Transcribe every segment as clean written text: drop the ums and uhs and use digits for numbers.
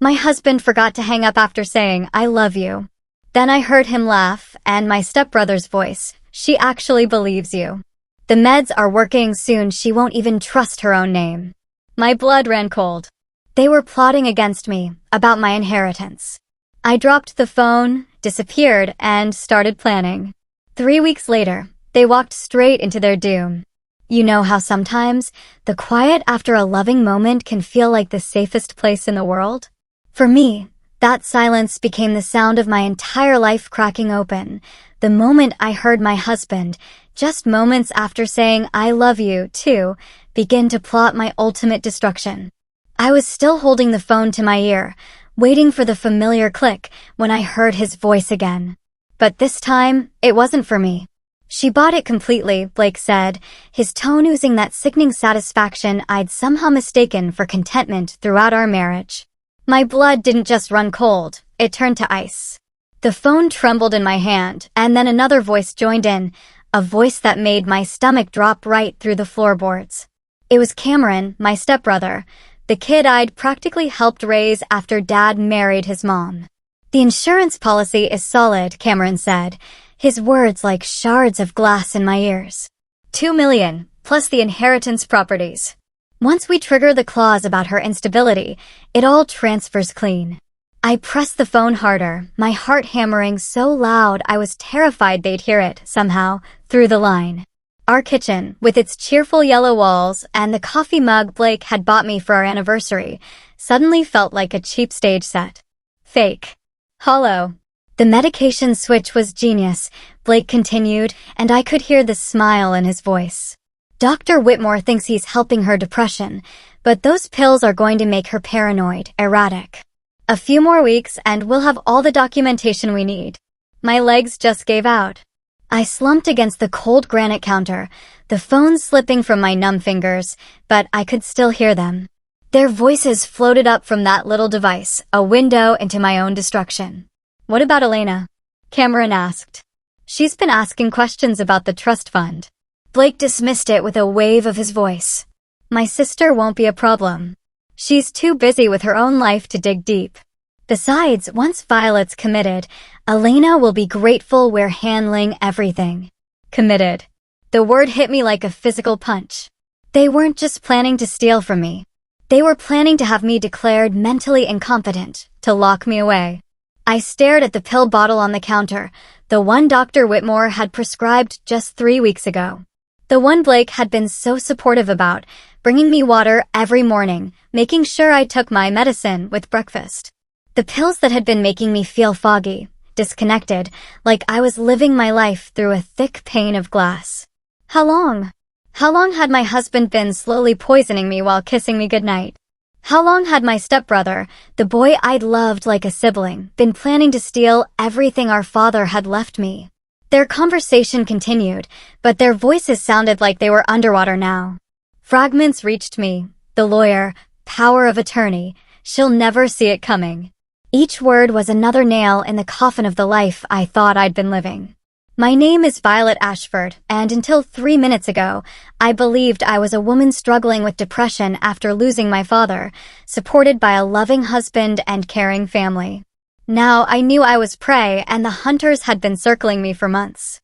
My husband forgot to hang up after saying, "I love you." Then I heard him laugh, and my stepbrother's voice, "She actually believes you. The meds are working, soon she won't even trust her own name." My blood ran cold. They were plotting against me, about my inheritance. I dropped the phone, disappeared, and started planning. 3 weeks later, they walked straight into their doom. You know how sometimes the quiet after a loving moment can feel like the safest place in the world? For me, that silence became the sound of my entire life cracking open. The moment I heard my husband, just moments after saying "I love you" too, begin to plot my ultimate destruction. I was still holding the phone to my ear, waiting for the familiar click when I heard his voice again. But this time, it wasn't for me. "She bought it completely," Blake said, his tone oozing that sickening satisfaction I'd somehow mistaken for contentment throughout our marriage. My blood didn't just run cold, it turned to ice. The phone trembled in my hand, and then another voice joined in, a voice that made my stomach drop right through the floorboards. It was Cameron, my stepbrother, the kid I'd practically helped raise after Dad married his mom. "The insurance policy is solid," Cameron said, his words like shards of glass in my ears. $2 million, plus the inheritance properties. Once we trigger the clause about her instability, it all transfers clean. I pressed the phone harder, my heart hammering so loud I was terrified they'd hear it, somehow, through the line. Our kitchen, with its cheerful yellow walls and the coffee mug Blake had bought me for our anniversary, suddenly felt like a cheap stage set. Fake. Hollow. The medication switch was genius, Blake continued, and I could hear the smile in his voice. "Dr. Whitmore thinks he's helping her depression, but those pills are going to make her paranoid, erratic. A few more weeks and we'll have all the documentation we need." My legs just gave out. I slumped against the cold granite counter, the phone slipping from my numb fingers, but I could still hear them. Their voices floated up from that little device, a window into my own destruction. "What about Elena?" Cameron asked. "She's been asking questions about the trust fund." Blake dismissed it with a wave of his voice. "My sister won't be a problem. She's too busy with her own life to dig deep. Besides, once Violet's committed, Elena will be grateful we're handling everything." Committed. The word hit me like a physical punch. They weren't just planning to steal from me. They were planning to have me declared mentally incompetent, to lock me away. I stared at the pill bottle on the counter, the one Dr. Whitmore had prescribed just 3 weeks ago. The one Blake had been so supportive about, bringing me water every morning, making sure I took my medicine with breakfast. The pills that had been making me feel foggy, disconnected, like I was living my life through a thick pane of glass. How long? How long had my husband been slowly poisoning me while kissing me goodnight? How long had my stepbrother, the boy I'd loved like a sibling, been planning to steal everything our father had left me? Their conversation continued, but their voices sounded like they were underwater now. Fragments reached me. The lawyer, power of attorney, she'll never see it coming. Each word was another nail in the coffin of the life I thought I'd been living. My name is Violet Ashford, and until 3 minutes ago, I believed I was a woman struggling with depression after losing my father, supported by a loving husband and caring family. Now I knew I was prey, and the hunters had been circling me for months.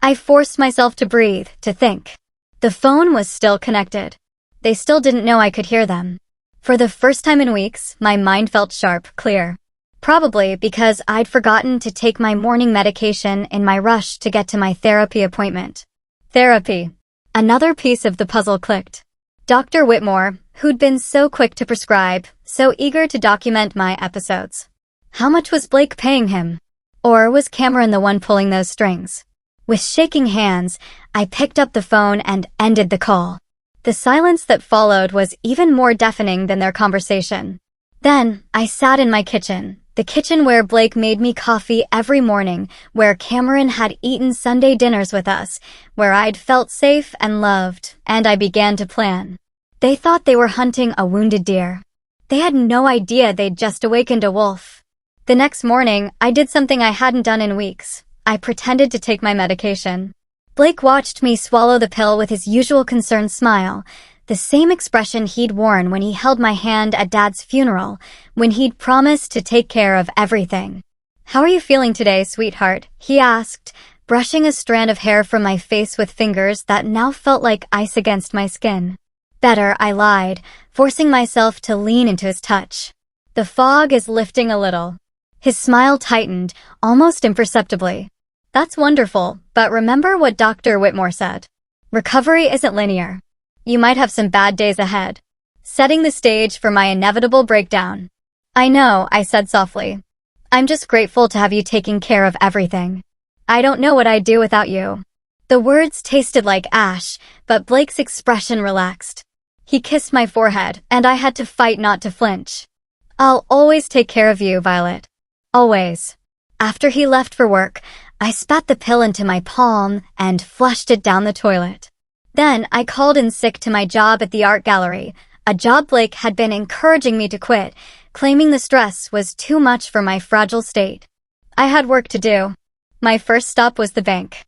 I forced myself to breathe, to think. The phone was still connected. They still didn't know I could hear them. For the first time in weeks, my mind felt sharp, clear. Probably because I'd forgotten to take my morning medication in my rush to get to my therapy appointment. Therapy. Another piece of the puzzle clicked. Dr. Whitmore, who'd been so quick to prescribe, so eager to document my episodes. How much was Blake paying him? Or was Cameron the one pulling those strings? With shaking hands, I picked up the phone and ended the call. The silence that followed was even more deafening than their conversation. Then, I sat in my kitchen, the kitchen where Blake made me coffee every morning, where Cameron had eaten Sunday dinners with us, where I'd felt safe and loved, and I began to plan. They thought they were hunting a wounded deer. They had no idea they'd just awakened a wolf. The next morning, I did something I hadn't done in weeks. I pretended to take my medication. Blake watched me swallow the pill with his usual concerned smile, The same expression he'd worn when he held my hand at Dad's funeral, when he'd promised to take care of everything. "How are you feeling today, sweetheart?" he asked, brushing a strand of hair from my face with fingers that now felt like ice against my skin. "Better," I lied, forcing myself to lean into his touch. "The fog is lifting a little." His smile tightened, almost imperceptibly. "That's wonderful, but remember what Dr. Whitmore said. Recovery isn't linear. You might have some bad days ahead." Setting the stage for my inevitable breakdown. "I know," I said softly. "I'm just grateful to have you taking care of everything. I don't know what I'd do without you." The words tasted like ash, but Blake's expression relaxed. He kissed my forehead, and I had to fight not to flinch. "I'll always take care of you, Violet. Always." After he left for work, I spat the pill into my palm and flushed it down the toilet. Then I called in sick to my job at the art gallery, a job Blake had been encouraging me to quit, claiming the stress was too much for my fragile state. I had work to do. My first stop was the bank.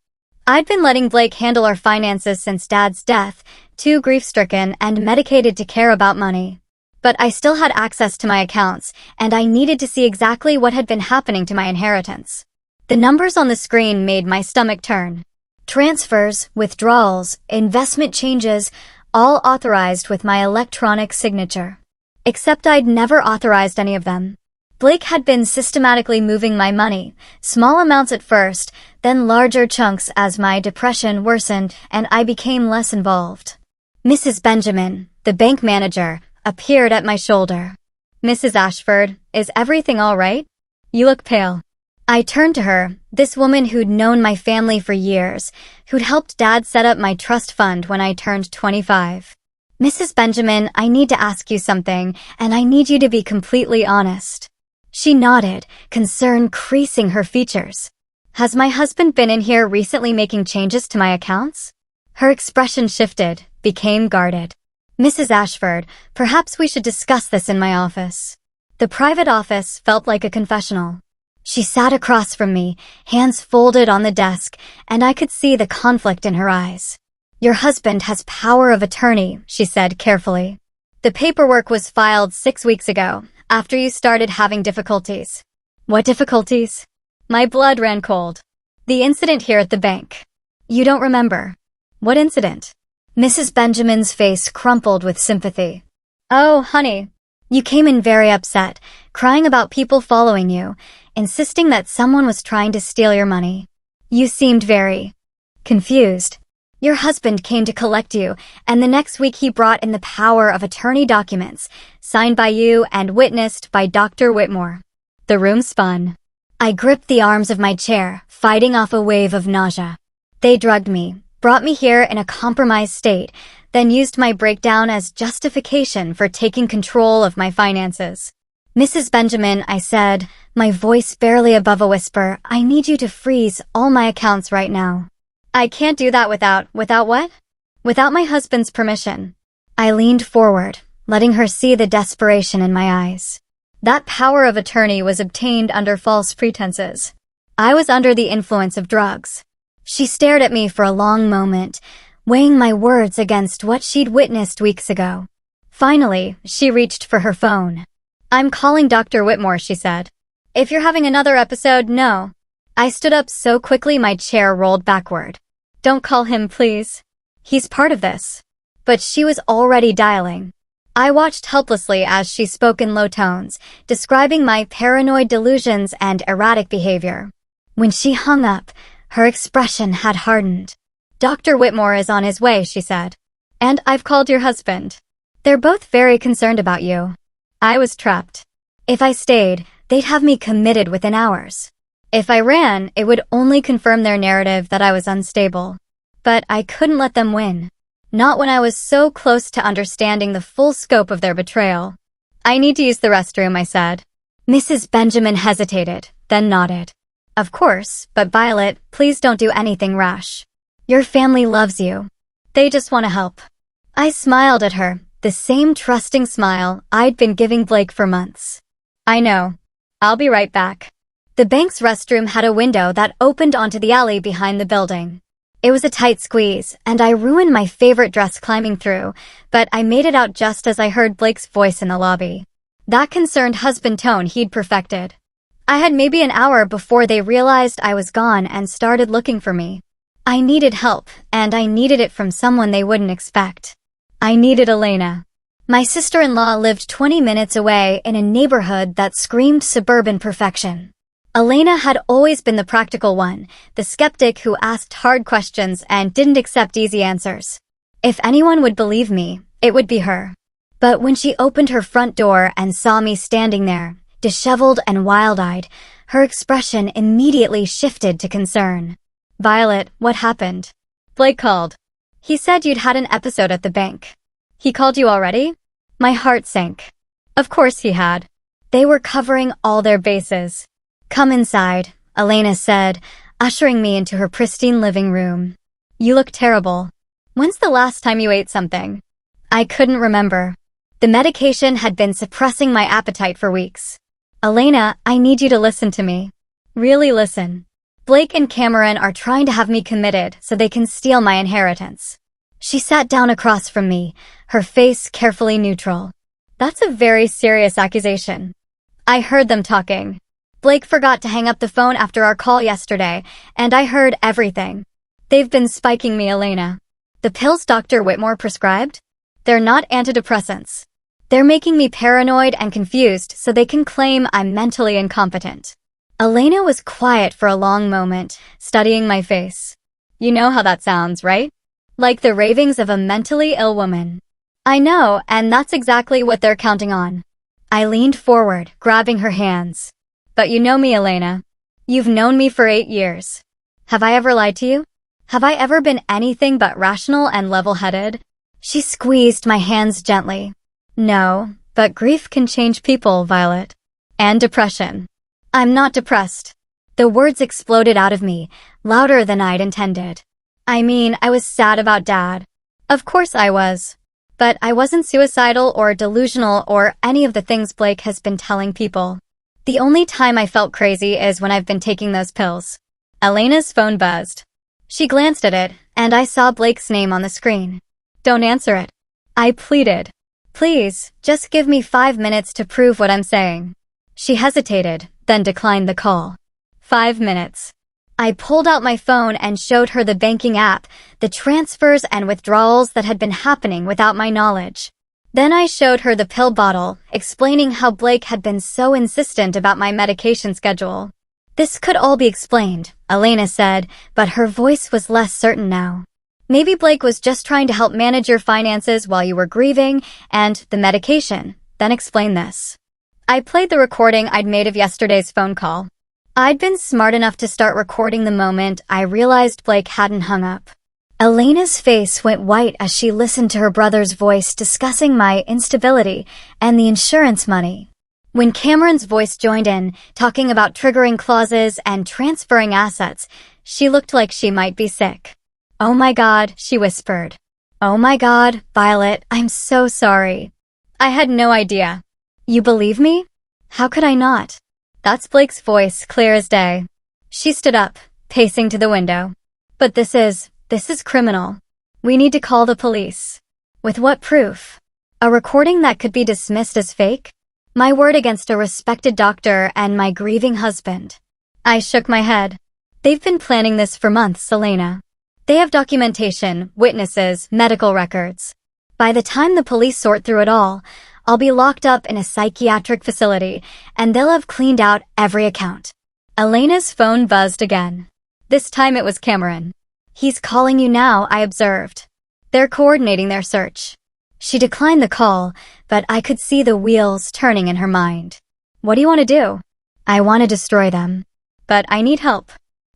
I'd been letting Blake handle our finances since Dad's death, too grief-stricken and medicated to care about money. But I still had access to my accounts, and I needed to see exactly what had been happening to my inheritance. The numbers on the screen made my stomach turn. Transfers, withdrawals, investment changes, all authorized with my electronic signature. Except I'd never authorized any of them. Blake had been systematically moving my money, small amounts at first, then larger chunks as my depression worsened and I became less involved. Mrs. Benjamin, the bank manager, appeared at my shoulder. "Mrs. Ashford, is everything all right? You look pale." I turned to her, this woman who'd known my family for years, who'd helped Dad set up my trust fund when I turned 25. "Mrs. Benjamin, I need to ask you something, and I need you to be completely honest." She nodded, concern creasing her features. "Has my husband been in here recently making changes to my accounts?" Her expression shifted, became guarded. "Mrs. Ashford, perhaps we should discuss this in my office." The private office felt like a confessional. She sat across from me, hands folded on the desk, and I could see the conflict in her eyes. "Your husband has power of attorney," she said carefully. "The paperwork was filed 6 weeks ago, after you started having difficulties." "What difficulties?" My blood ran cold. "The incident here at the bank." "You don't remember." "What incident?" Mrs. Benjamin's face crumpled with sympathy. "Oh, honey. You came in very upset, crying about people following you, insisting that someone was trying to steal your money. You seemed very confused. Your husband came to collect you, and the next week he brought in the power of attorney documents, signed by you and witnessed by Dr. Whitmore." The room spun. I gripped the arms of my chair, fighting off a wave of nausea. They drugged me, brought me here in a compromised state, then used my breakdown as justification for taking control of my finances. "Mrs. Benjamin," I said, my voice barely above a whisper, "I need you to freeze all my accounts right now." "I can't do that without what?" "Without my husband's permission." I leaned forward, letting her see the desperation in my eyes. That power of attorney was obtained under false pretenses. I was under the influence of drugs. She stared at me for a long moment, weighing my words against what she'd witnessed weeks ago. Finally, she reached for her phone. "I'm calling Dr. Whitmore," she said. "If you're having another episode, no." I stood up so quickly my chair rolled backward. "Don't call him, please. He's part of this." But she was already dialing. I watched helplessly as she spoke in low tones, describing my paranoid delusions and erratic behavior. When she hung up, her expression had hardened. "Dr. Whitmore is on his way," she said. "And I've called your husband. They're both very concerned about you." I was trapped. If I stayed, they'd have me committed within hours. If I ran, it would only confirm their narrative that I was unstable. But I couldn't let them win. Not when I was so close to understanding the full scope of their betrayal. "I need to use the restroom," I said. Mrs. Benjamin hesitated, then nodded. "Of course, but Violet, please don't do anything rash. Your family loves you. They just want to help." I smiled at her, the same trusting smile I'd been giving Blake for months. "I know. I'll be right back." The bank's restroom had a window that opened onto the alley behind the building. It was a tight squeeze, and I ruined my favorite dress climbing through, but I made it out just as I heard Blake's voice in the lobby. That concerned husband tone he'd perfected. I had maybe an hour before they realized I was gone and started looking for me. I needed help, and I needed it from someone they wouldn't expect. I needed Elena. My sister-in-law lived 20 minutes away in a neighborhood that screamed suburban perfection. Elena had always been the practical one, the skeptic who asked hard questions and didn't accept easy answers. If anyone would believe me, it would be her. But when she opened her front door and saw me standing there, disheveled and wild-eyed, her expression immediately shifted to concern. "Violet, what happened?" "Blake called. He said you'd had an episode at the bank." "He called you already?" My heart sank. Of course he had. They were covering all their bases. "Come inside," Elena said, ushering me into her pristine living room. "You look terrible. When's the last time you ate something?" I couldn't remember. The medication had been suppressing my appetite for weeks. "Elena, I need you to listen to me. Really listen. Blake and Cameron are trying to have me committed so they can steal my inheritance." She sat down across from me, her face carefully neutral. "That's a very serious accusation." I heard them talking. Blake forgot to hang up the phone after our call yesterday, and I heard everything. They've been spiking me, Elena. The pills Dr. Whitmore prescribed? They're not antidepressants. They're making me paranoid and confused so they can claim I'm mentally incompetent. Elena was quiet for a long moment, studying my face. "You know how that sounds, right? Like the ravings of a mentally ill woman." "I know, and that's exactly what they're counting on." I leaned forward, grabbing her hands. "But you know me, Elena. You've known me for 8 years. Have I ever lied to you? Have I ever been anything but rational and level-headed?" She squeezed my hands gently. "No, but grief can change people, Violet. And depression." "I'm not depressed." The words exploded out of me, louder than I'd intended. I mean, I was sad about Dad. Of course I was. But I wasn't suicidal or delusional or any of the things Blake has been telling people. The only time I felt crazy is when I've been taking those pills. Elena's phone buzzed. She glanced at it, and I saw Blake's name on the screen. "Don't answer it." I pleaded. "Please, just give me 5 minutes to prove what I'm saying." She hesitated, then declined the call. 5 minutes. I pulled out my phone and showed her the banking app, the transfers and withdrawals that had been happening without my knowledge. Then I showed her the pill bottle, explaining how Blake had been so insistent about my medication schedule. "This could all be explained," Elena said, but her voice was less certain now. "Maybe Blake was just trying to help manage your finances while you were grieving, and the medication, then explain this." I played the recording I'd made of yesterday's phone call. I'd been smart enough to start recording the moment I realized Blake hadn't hung up. Elena's face went white as she listened to her brother's voice discussing my instability and the insurance money. When Cameron's voice joined in, talking about triggering clauses and transferring assets, she looked like she might be sick. "Oh my God," she whispered. "Oh my God, Violet, I'm so sorry." I had no idea. "You believe me?" How could I not? That's Blake's voice, clear as day. She stood up, pacing to the window. "But this is criminal. We need to call the police." "With what proof? A recording that could be dismissed as fake? My word against a respected doctor and my grieving husband." I shook my head. "They've been planning this for months, Elena. They have documentation, witnesses, medical records. By the time the police sort through it all, I'll be locked up in a psychiatric facility, and they'll have cleaned out every account." Elena's phone buzzed again. This time it was Cameron. "He's calling you now," I observed. "They're coordinating their search." She declined the call, but I could see the wheels turning in her mind. "What do you want to do?" "I want to destroy them. But I need help.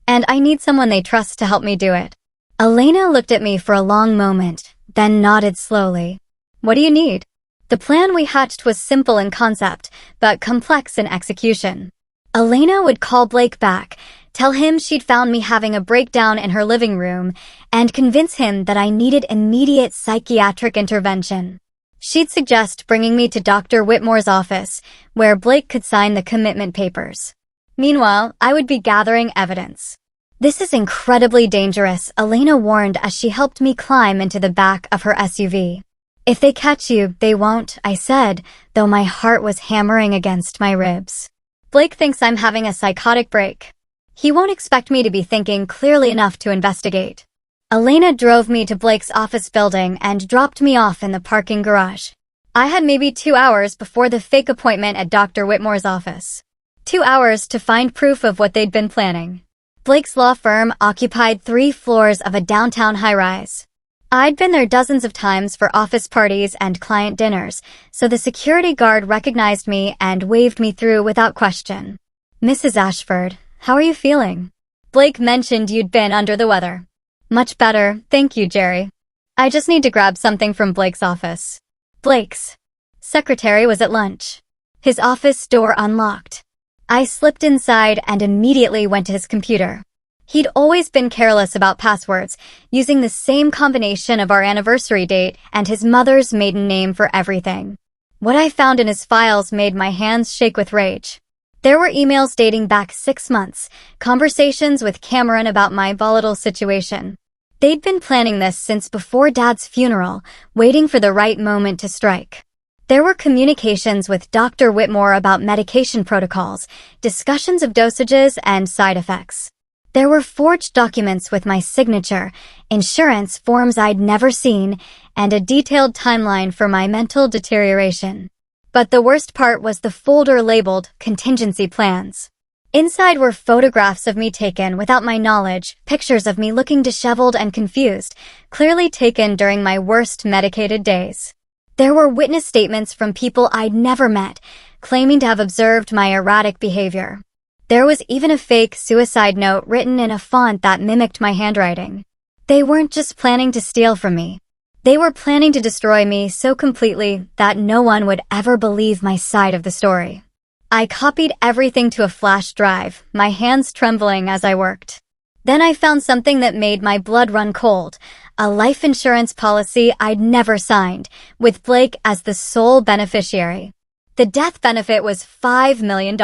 And I need someone they trust to help me do it." Elena looked at me for a long moment, then nodded slowly. "What do you need?" The plan we hatched was simple in concept, but complex in execution. Elena would call Blake back, tell him she'd found me having a breakdown in her living room, and convince him that I needed immediate psychiatric intervention. She'd suggest bringing me to Dr. Whitmore's office, where Blake could sign the commitment papers. Meanwhile, I would be gathering evidence. "This is incredibly dangerous," Elena warned as she helped me climb into the back of her SUV. "If they catch you, they won't," I said, though my heart was hammering against my ribs. "Blake thinks I'm having a psychotic break. He won't expect me to be thinking clearly enough to investigate." Elena drove me to Blake's office building and dropped me off in the parking garage. I had maybe 2 hours before the fake appointment at Dr. Whitmore's office. 2 hours to find proof of what they'd been planning. Blake's law firm occupied 3 floors of a downtown high-rise. I'd been there dozens of times for office parties and client dinners, so the security guard recognized me and waved me through without question. "Mrs. Ashford, how are you feeling? Blake mentioned you'd been under the weather." "Much better, thank you, Jerry. I just need to grab something from Blake's office." Blake's secretary was at lunch. His office door unlocked. I slipped inside and immediately went to his computer. He'd always been careless about passwords, using the same combination of our anniversary date and his mother's maiden name for everything. What I found in his files made my hands shake with rage. There were emails dating back 6 months, conversations with Cameron about my volatile situation. They'd been planning this since before Dad's funeral, waiting for the right moment to strike. There were communications with Dr. Whitmore about medication protocols, discussions of dosages and side effects. There were forged documents with my signature, insurance forms I'd never seen, and a detailed timeline for my mental deterioration. But the worst part was the folder labeled contingency plans. Inside were photographs of me taken without my knowledge, pictures of me looking disheveled and confused, clearly taken during my worst medicated days. There were witness statements from people I'd never met, claiming to have observed my erratic behavior. There was even a fake suicide note written in a font that mimicked my handwriting. They weren't just planning to steal from me. They were planning to destroy me so completely that no one would ever believe my side of the story. I copied everything to a flash drive, my hands trembling as I worked. Then I found something that made my blood run cold, a life insurance policy I'd never signed, with Blake as the sole beneficiary. The death benefit was $5 million.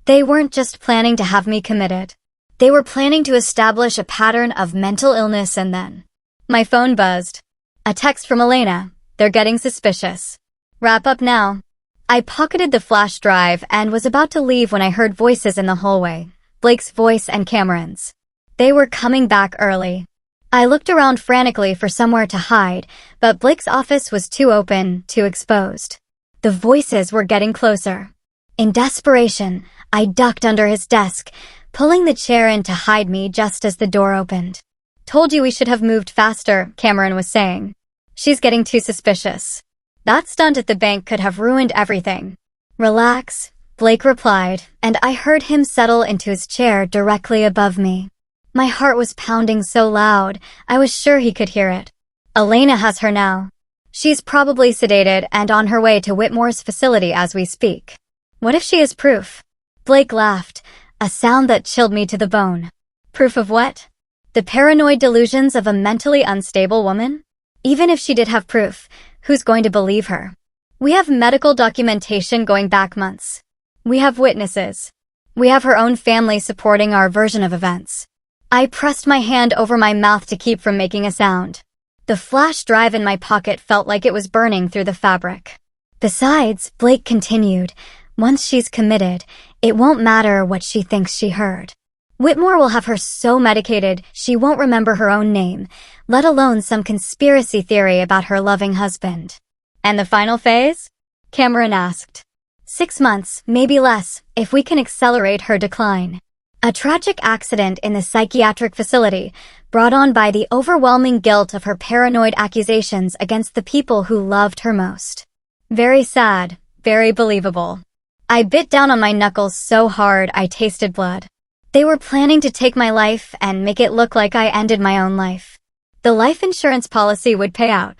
They weren't just planning to have me committed. They were planning to establish a pattern of mental illness and then. My phone buzzed. A text from Elena. "They're getting suspicious. Wrap up now." I pocketed the flash drive and was about to leave when I heard voices in the hallway. Blake's voice and Cameron's. They were coming back early. I looked around frantically for somewhere to hide, but Blake's office was too open, too exposed. The voices were getting closer. In desperation, I ducked under his desk, pulling the chair in to hide me just as the door opened. "Told you we should have moved faster," Cameron was saying. "She's getting too suspicious." That stunt at the bank could have ruined everything. "Relax," Blake replied, and I heard him settle into his chair directly above me. My heart was pounding so loud, I was sure he could hear it. "Elena has her now. She's probably sedated and on her way to Whitmore's facility as we speak." "What if she has proof?" Blake laughed, a sound that chilled me to the bone. "Proof of what? The paranoid delusions of a mentally unstable woman? Even if she did have proof, who's going to believe her? We have medical documentation going back months. We have witnesses. We have her own family supporting our version of events." I pressed my hand over my mouth to keep from making a sound. The flash drive in my pocket felt like it was burning through the fabric. "Besides," Blake continued, "once she's committed, it won't matter what she thinks she heard. Whitmore will have her so medicated she won't remember her own name, let alone some conspiracy theory about her loving husband." "And the final phase?" Cameron asked. 6 months, maybe less, if we can accelerate her decline. A tragic accident in the psychiatric facility, brought on by the overwhelming guilt of her paranoid accusations against the people who loved her most. Very sad, very believable. I bit down on my knuckles so hard I tasted blood. They were planning to take my life and make it look like I ended my own life. The life insurance policy would pay out.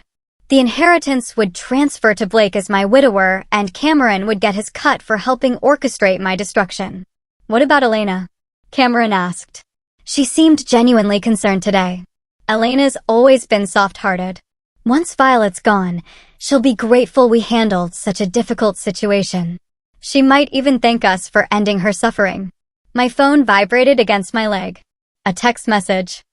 The inheritance would transfer to Blake as my widower, and Cameron would get his cut for helping orchestrate my destruction. "What about Elena?" Cameron asked. She seemed genuinely concerned today. "Elena's always been soft-hearted. Once Violet's gone, she'll be grateful we handled such a difficult situation. She might even thank us for ending her suffering." My phone vibrated against my leg. A text message.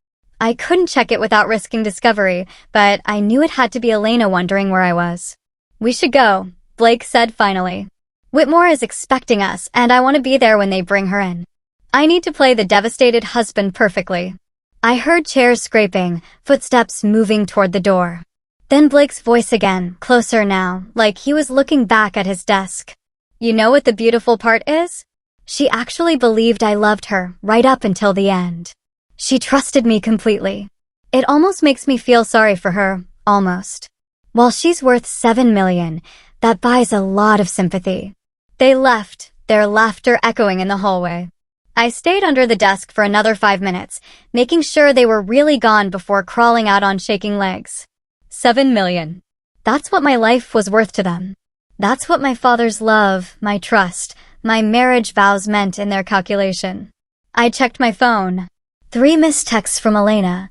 I couldn't check it without risking discovery, but I knew it had to be Elena wondering where I was. We should go, Blake said finally. Whitmore is expecting us, and I want to be there when they bring her in. I need to play the devastated husband perfectly. I heard chairs scraping, footsteps moving toward the door. Then Blake's voice again, closer now, like he was looking back at his desk. You know what the beautiful part is? She actually believed I loved her, right up until the end. She trusted me completely. It almost makes me feel sorry for her, almost. While she's worth $7 million, that buys a lot of sympathy. They left, their laughter echoing in the hallway. I stayed under the desk for another 5 minutes, making sure they were really gone before crawling out on shaking legs. $7 million. That's what my life was worth to them. That's what my father's love, my trust, my marriage vows meant in their calculation. I checked my phone. 3 missed texts from Elena,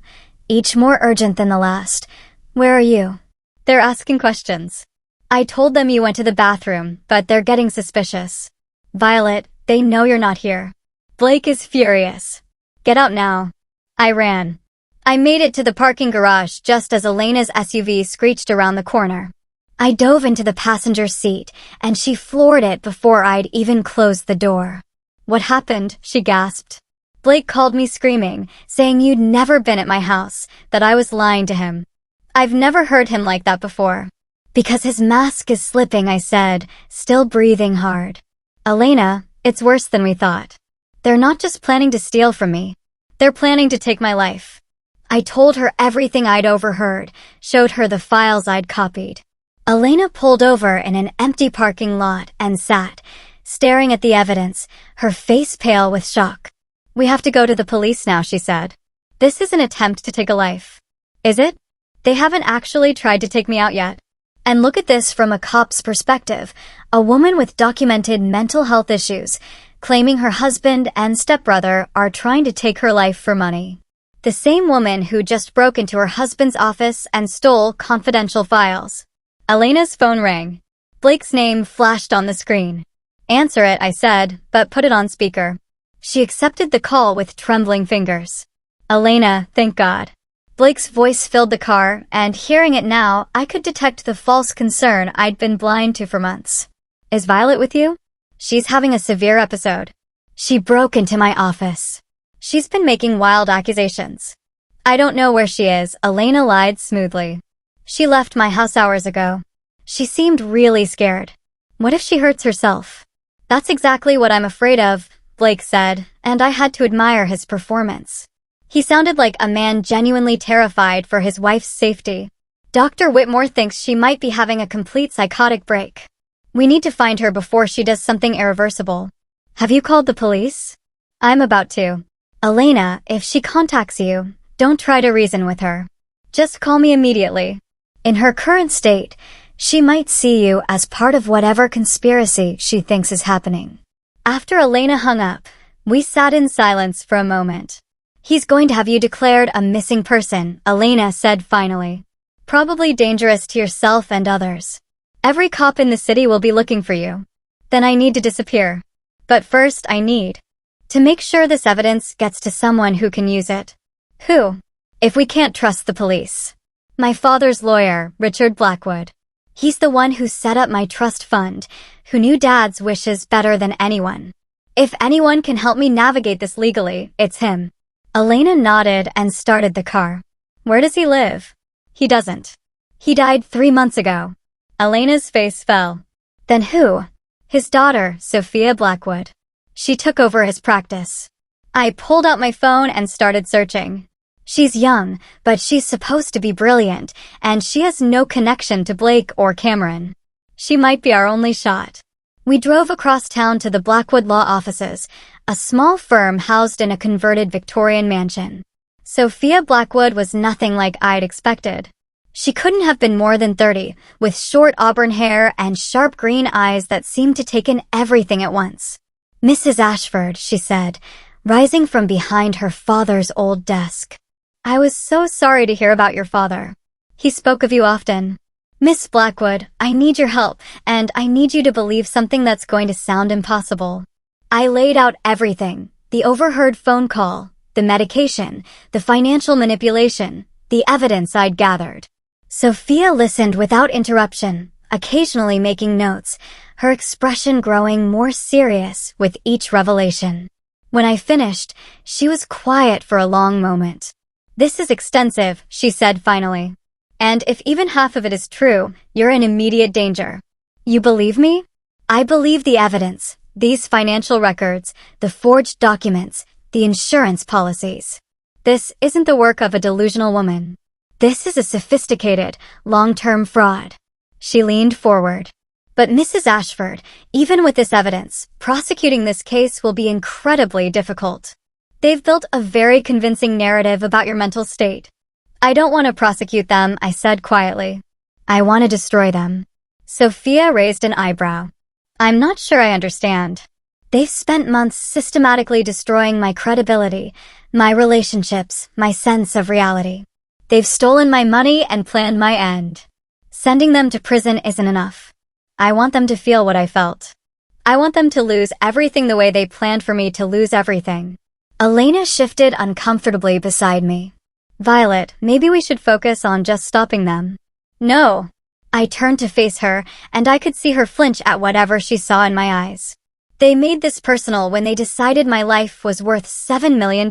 each more urgent than the last. Where are you? They're asking questions. I told them you went to the bathroom, but they're getting suspicious. Violet, they know you're not here. Blake is furious. Get out now. I ran. I made it to the parking garage just as Elena's SUV screeched around the corner. I dove into the passenger seat, and she floored it before I'd even closed the door. What happened? She gasped. Blake called me screaming, saying you'd never been at my house, that I was lying to him. I've never heard him like that before. Because his mask is slipping, I said, still breathing hard. Elena, it's worse than we thought. They're not just planning to steal from me. They're planning to take my life. I told her everything I'd overheard, showed her the files I'd copied. Elena pulled over in an empty parking lot and sat, staring at the evidence, her face pale with shock. We have to go to the police now, she said. This is an attempt to take a life. Is it? They haven't actually tried to take me out yet. And look at this from a cop's perspective, a woman with documented mental health issues, claiming her husband and stepbrother are trying to take her life for money. The same woman who just broke into her husband's office and stole confidential files. Elena's phone rang. Blake's name flashed on the screen. Answer it, I said, but put it on speaker. She accepted the call with trembling fingers. Elena, thank God. Blake's voice filled the car, and hearing it now, I could detect the false concern I'd been blind to for months. Is Violet with you? She's having a severe episode. She broke into my office. She's been making wild accusations. I don't know where she is, Elena lied smoothly. She left my house hours ago. She seemed really scared. What if she hurts herself? That's exactly what I'm afraid of, Blake said, and I had to admire his performance. He sounded like a man genuinely terrified for his wife's safety. Dr. Whitmore thinks she might be having a complete psychotic break. We need to find her before she does something irreversible. Have you called the police? I'm about to. Elena, if she contacts you, don't try to reason with her. Just call me immediately. In her current state, she might see you as part of whatever conspiracy she thinks is happening. After Elena hung up, we sat in silence for a moment. He's going to have you declared a missing person, Elena said finally. Probably dangerous to yourself and others. Every cop in the city will be looking for you. Then I need to disappear. But first I need to make sure this evidence gets to someone who can use it. Who? If we can't trust the police. My father's lawyer, Richard Blackwood. He's the one who set up my trust fund, who knew Dad's wishes better than anyone. If anyone can help me navigate this legally, it's him. Elena nodded and started the car. Where does he live? He doesn't. He died 3 months ago. Elena's face fell. Then who? His daughter, Sophia Blackwood. She took over his practice. I pulled out my phone and started searching. She's young, but she's supposed to be brilliant, and she has no connection to Blake or Cameron. She might be our only shot. We drove across town to the Blackwood Law Offices, a small firm housed in a converted Victorian mansion. Sophia Blackwood was nothing like I'd expected. She couldn't have been more than 30, with short auburn hair and sharp green eyes that seemed to take in everything at once. Mrs. Ashford, she said, rising from behind her father's old desk. I was so sorry to hear about your father. He spoke of you often. Miss Blackwood, I need your help, and I need you to believe something that's going to sound impossible. I laid out everything, the overheard phone call, the medication, the financial manipulation, the evidence I'd gathered. Sophia listened without interruption, occasionally making notes, her expression growing more serious with each revelation. When I finished, she was quiet for a long moment. "This is extensive," she said finally. "And if even half of it is true, you're in immediate danger." "You believe me?" "I believe the evidence, these financial records, the forged documents, the insurance policies. This isn't the work of a delusional woman. This is a sophisticated, long-term fraud." She leaned forward. "But Mrs. Ashford, even with this evidence, prosecuting this case will be incredibly difficult. They've built a very convincing narrative about your mental state." "I don't want to prosecute them," I said quietly. "I want to destroy them." Sophia raised an eyebrow. "I'm not sure I understand." "They've spent months systematically destroying my credibility, my relationships, my sense of reality. They've stolen my money and planned my end. Sending them to prison isn't enough. I want them to feel what I felt. I want them to lose everything the way they planned for me to lose everything." Elena shifted uncomfortably beside me. "Violet, maybe we should focus on just stopping them." "No." I turned to face her, and I could see her flinch at whatever she saw in my eyes. "They made this personal when they decided my life was worth $7 million.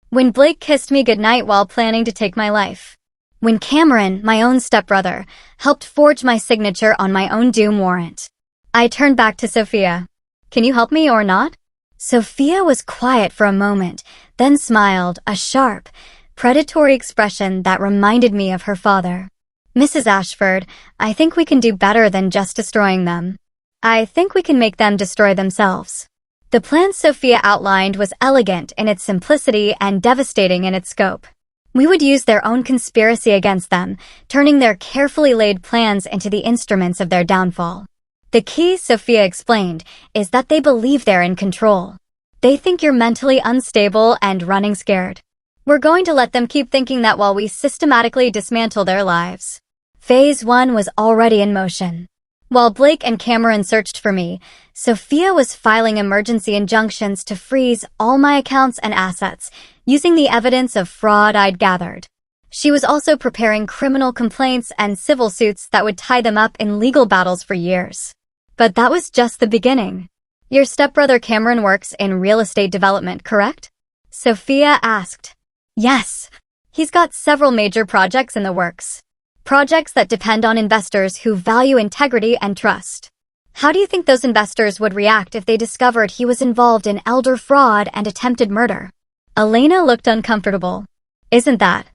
When Blake kissed me goodnight while planning to take my life. When Cameron, my own stepbrother, helped forge my signature on my own doom warrant." I turned back to Sophia. "Can you help me or not?" Sophia was quiet for a moment, then smiled, a sharp, predatory expression that reminded me of her father. "Mrs. Ashford, I think we can do better than just destroying them. I think we can make them destroy themselves." The plan Sophia outlined was elegant in its simplicity and devastating in its scope. We would use their own conspiracy against them, turning their carefully laid plans into the instruments of their downfall. "The key," Sophia explained, "is that they believe they're in control. They think you're mentally unstable and running scared. We're going to let them keep thinking that while we systematically dismantle their lives." Phase 1 was already in motion. While Blake and Cameron searched for me, Sophia was filing emergency injunctions to freeze all my accounts and assets, using the evidence of fraud I'd gathered. She was also preparing criminal complaints and civil suits that would tie them up in legal battles for years. But that was just the beginning. "Your stepbrother Cameron works in real estate development, correct?" Sophia asked. "Yes. He's got several major projects in the works. Projects that depend on investors who value integrity and trust. How do you think those investors would react if they discovered he was involved in elder fraud and attempted murder?" Elena looked uncomfortable. "Isn't that?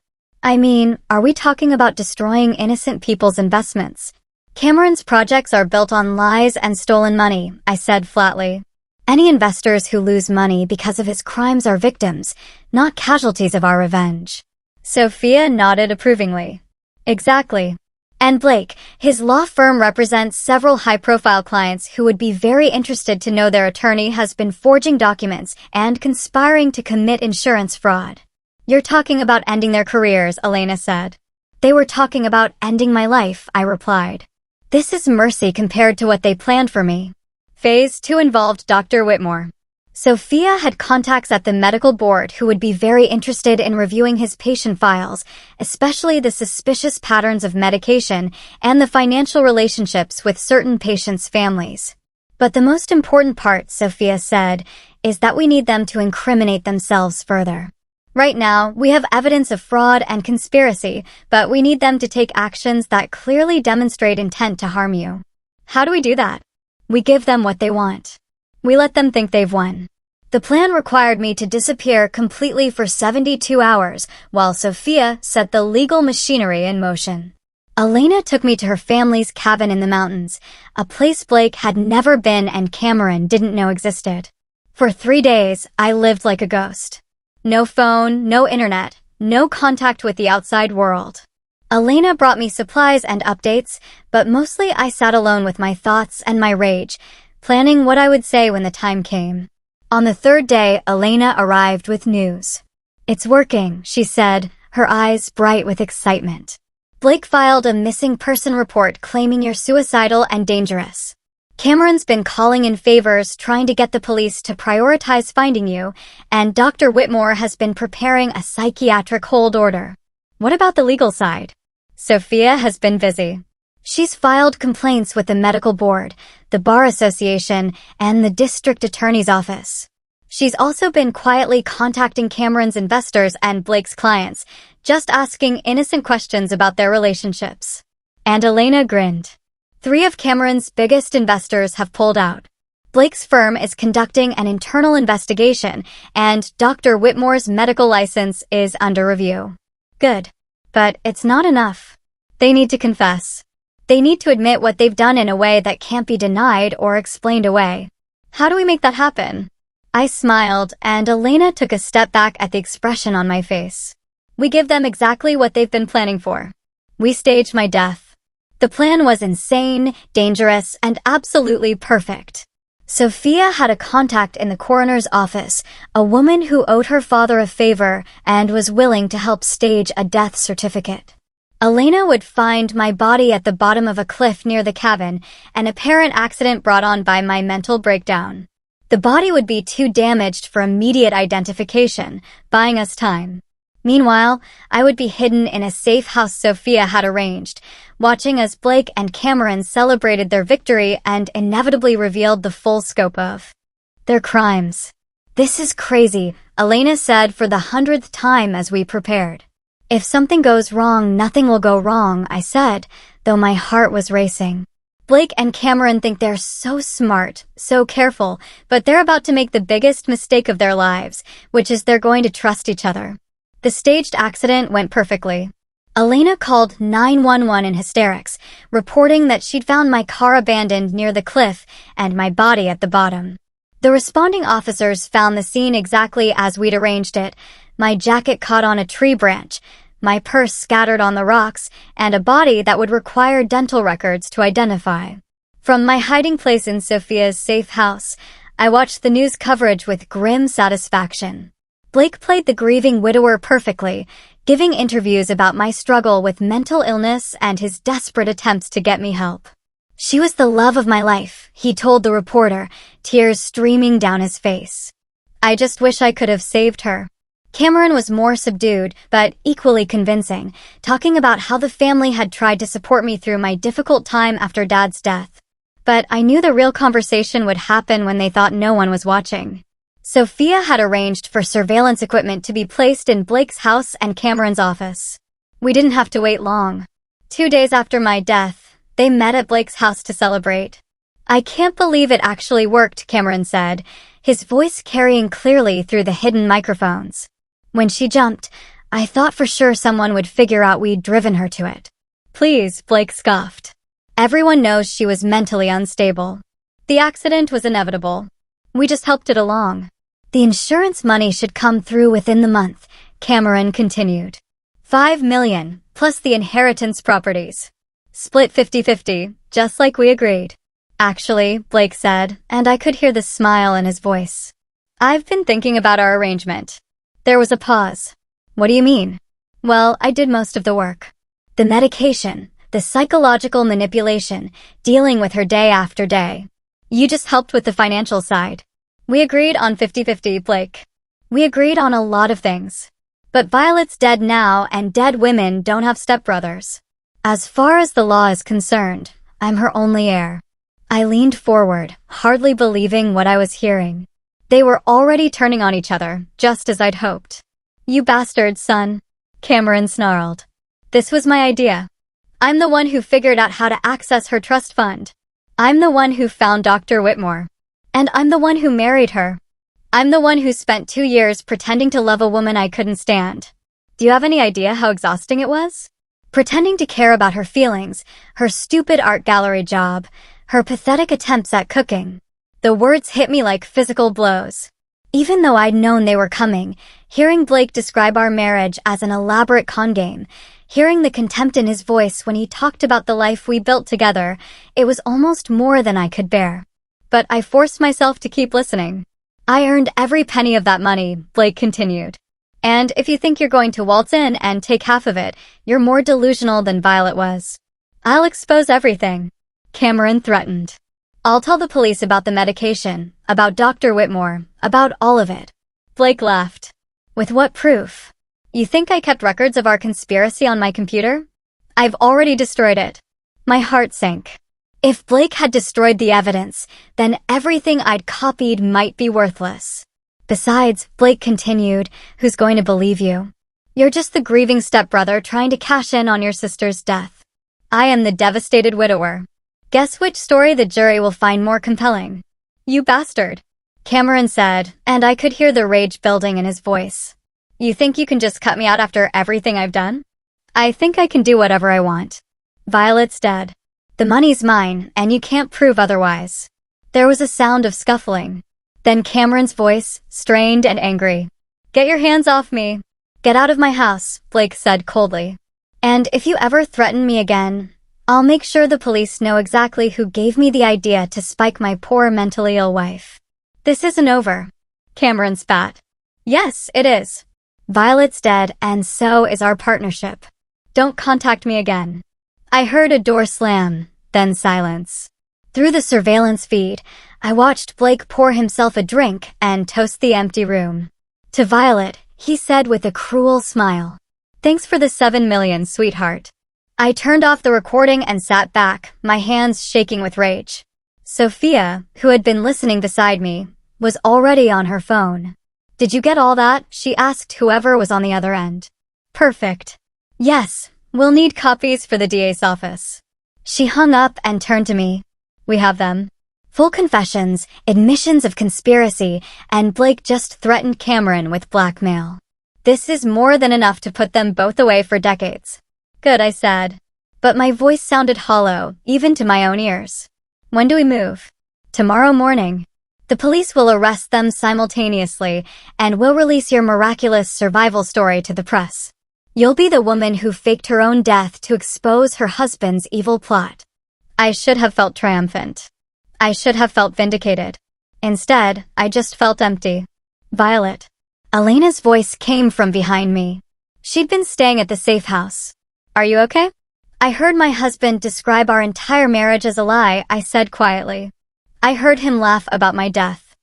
I mean, are we talking about destroying innocent people's investments?" "Cameron's projects are built on lies and stolen money," I said flatly. "Any investors who lose money because of his crimes are victims, not casualties of our revenge." Sophia nodded approvingly. "Exactly. And Blake, his law firm represents several high-profile clients who would be very interested to know their attorney has been forging documents and conspiring to commit insurance fraud." "You're talking about ending their careers," Elena said. "They were talking about ending my life," I replied. "This is mercy compared to what they planned for me." Phase 2 involved Dr. Whitmore. Sophia had contacts at the medical board who would be very interested in reviewing his patient files, especially the suspicious patterns of medication and the financial relationships with certain patients' families. But the most important part, Sophia said, is that we need them to incriminate themselves further. Right now, we have evidence of fraud and conspiracy, but we need them to take actions that clearly demonstrate intent to harm you. How do we do that? We give them what they want. We let them think they've won. The plan required me to disappear completely for 72 hours, while Sophia set the legal machinery in motion. Elena took me to her family's cabin in the mountains, a place Blake had never been and Cameron didn't know existed. For 3 days, I lived like a ghost. No phone, no internet, no contact with the outside world. Elena brought me supplies and updates, but mostly I sat alone with my thoughts and my rage, planning what I would say when the time came. On the 3rd day, Elena arrived with news. "It's working," she said, her eyes bright with excitement. "Blake filed a missing person report claiming you're suicidal and dangerous." Cameron's been calling in favors trying to get the police to prioritize finding you, and Dr. Whitmore has been preparing a psychiatric hold order. What about the legal side? Sophia has been busy. She's filed complaints with the medical board, the bar association, and the district attorney's office. She's also been quietly contacting Cameron's investors and Blake's clients, just asking innocent questions about their relationships. And Elena grinned. 3 of Cameron's biggest investors have pulled out. Blake's firm is conducting an internal investigation, and Dr. Whitmore's medical license is under review. Good. But it's not enough. They need to confess. They need to admit what they've done in a way that can't be denied or explained away. How do we make that happen? I smiled, and Elena took a step back at the expression on my face. We give them exactly what they've been planning for. We stage my death. The plan was insane, dangerous, and absolutely perfect. Sophia had a contact in the coroner's office, a woman who owed her father a favor and was willing to help stage a death certificate. Elena would find my body at the bottom of a cliff near the cabin, an apparent accident brought on by my mental breakdown. The body would be too damaged for immediate identification, buying us time. Meanwhile, I would be hidden in a safe house Sophia had arranged, watching as Blake and Cameron celebrated their victory and inevitably revealed the full scope of their crimes. This is crazy, Elena said for the 100th time as we prepared. If something goes wrong, nothing will go wrong, I said, though my heart was racing. Blake and Cameron think they're so smart, so careful, but they're about to make the biggest mistake of their lives, which is they're going to trust each other. The staged accident went perfectly. Elena called 911 in hysterics, reporting that she'd found my car abandoned near the cliff and my body at the bottom. The responding officers found the scene exactly as we'd arranged it, my jacket caught on a tree branch, my purse scattered on the rocks, and a body that would require dental records to identify. From my hiding place in Sophia's safe house, I watched the news coverage with grim satisfaction. Blake played the grieving widower perfectly, giving interviews about my struggle with mental illness and his desperate attempts to get me help. She was the love of my life, he told the reporter, tears streaming down his face. I just wish I could have saved her. Cameron was more subdued, but equally convincing, talking about how the family had tried to support me through my difficult time after Dad's death. But I knew the real conversation would happen when they thought no one was watching. Sophia had arranged for surveillance equipment to be placed in Blake's house and Cameron's office. We didn't have to wait long. 2 days after my death, they met at Blake's house to celebrate. I can't believe it actually worked, Cameron said, his voice carrying clearly through the hidden microphones. When she jumped, I thought for sure someone would figure out we'd driven her to it. Please, Blake scoffed. Everyone knows she was mentally unstable. The accident was inevitable. We just helped it along. The insurance money should come through within the month, Cameron continued. $5 million, plus the inheritance properties. Split 50-50, just like we agreed. Actually, Blake said, and I could hear the smile in his voice. I've been thinking about our arrangement. There was a pause. What do you mean? Well, I did most of the work. The medication, the psychological manipulation, dealing with her day after day. You just helped with the financial side. We agreed on 50-50, Blake. We agreed on a lot of things. But Violet's dead now, and dead women don't have stepbrothers. As far as the law is concerned, I'm her only heir. I leaned forward, hardly believing what I was hearing. They were already turning on each other, just as I'd hoped. You bastard, son, Cameron snarled. This was my idea. I'm the one who figured out how to access her trust fund. I'm the one who found Dr. Whitmore. And I'm the one who married her. I'm the one who spent 2 years pretending to love a woman I couldn't stand. Do you have any idea how exhausting it was? Pretending to care about her feelings, her stupid art gallery job, her pathetic attempts at cooking. The words hit me like physical blows. Even though I'd known they were coming, hearing Blake describe our marriage as an elaborate con game, hearing the contempt in his voice when he talked about the life we built together, it was almost more than I could bear. But I forced myself to keep listening. I earned every penny of that money, Blake continued. And if you think you're going to waltz in and take half of it, you're more delusional than Violet was. I'll expose everything, Cameron threatened. I'll tell the police about the medication, about Dr. Whitmore, about all of it. Blake laughed. With what proof? You think I kept records of our conspiracy on my computer? I've already destroyed it. My heart sank. If Blake had destroyed the evidence, then everything I'd copied might be worthless. Besides, Blake continued, who's going to believe you? You're just the grieving stepbrother trying to cash in on your sister's death. I am the devastated widower. Guess which story the jury will find more compelling? You bastard, Cameron said, and I could hear the rage building in his voice. You think you can just cut me out after everything I've done? I think I can do whatever I want. Violet's dead. The money's mine, and you can't prove otherwise. There was a sound of scuffling. Then Cameron's voice, strained and angry. Get your hands off me. Get out of my house, Blake said coldly. And if you ever threaten me again, I'll make sure the police know exactly who gave me the idea to spike my poor mentally ill wife. This isn't over. Cameron spat. Yes, it is. Violet's dead, and so is our partnership. Don't contact me again. I heard a door slam, then silence. Through the surveillance feed, I watched Blake pour himself a drink and toast the empty room. To Violet, he said with a cruel smile, "Thanks for the 7 million, sweetheart." I turned off the recording and sat back, my hands shaking with rage. Sophia, who had been listening beside me, was already on her phone. Did you get all that? She asked whoever was on the other end. Perfect. Yes, we'll need copies for the DA's office. She hung up and turned to me. We have them. Full confessions, admissions of conspiracy, and Blake just threatened Cameron with blackmail. This is more than enough to put them both away for decades. Good, I said. But my voice sounded hollow, even to my own ears. When do we move? Tomorrow morning. The police will arrest them simultaneously, and will release your miraculous survival story to the press. You'll be the woman who faked her own death to expose her husband's evil plot. I should have felt triumphant. I should have felt vindicated. Instead, I just felt empty. Violet. Elena's voice came from behind me. She'd been staying at the safe house. Are you okay? I heard my husband describe our entire marriage as a lie, I said quietly. I heard him laugh about my death.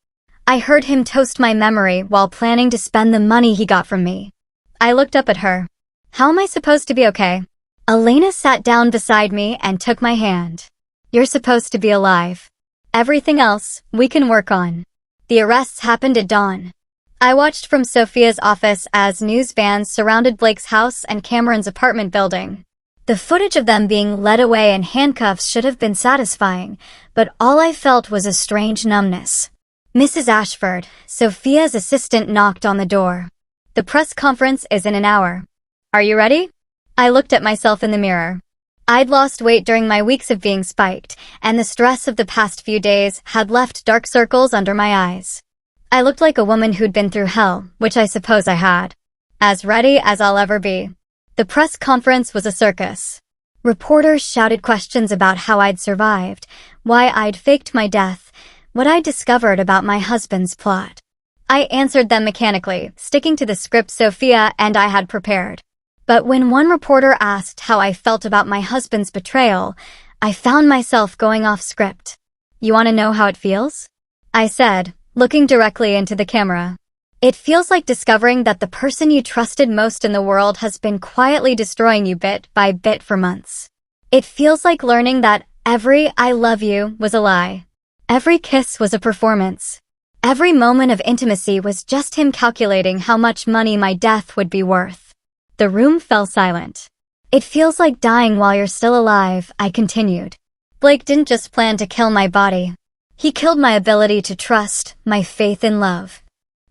I heard him toast my memory while planning to spend the money he got from me. I looked up at her. How am I supposed to be okay? Elena sat down beside me and took my hand. You're supposed to be alive. Everything else, we can work on. The arrests happened at dawn. I watched from Sophia's office as news vans surrounded Blake's house and Cameron's apartment building. The footage of them being led away in handcuffs should have been satisfying, but all I felt was a strange numbness. Mrs. Ashford, Sophia's assistant, knocked on the door. The press conference is in an hour. Are you ready? I looked at myself in the mirror. I'd lost weight during my weeks of being spiked, and the stress of the past few days had left dark circles under my eyes. I looked like a woman who'd been through hell, which I suppose I had. As ready as I'll ever be. The press conference was a circus. Reporters shouted questions about how I'd survived, why I'd faked my death, what I'd discovered about my husband's plot. I answered them mechanically, sticking to the script Sophia and I had prepared. But when one reporter asked how I felt about my husband's betrayal, I found myself going off script. You want to know how it feels? I said, looking directly into the camera. It feels like discovering that the person you trusted most in the world has been quietly destroying you bit by bit for months. It feels like learning that every "I love you" was a lie. Every kiss was a performance. Every moment of intimacy was just him calculating how much money my death would be worth. The room fell silent. It feels like dying while you're still alive, I continued. Blake didn't just plan to kill my body. He killed my ability to trust, my faith in love.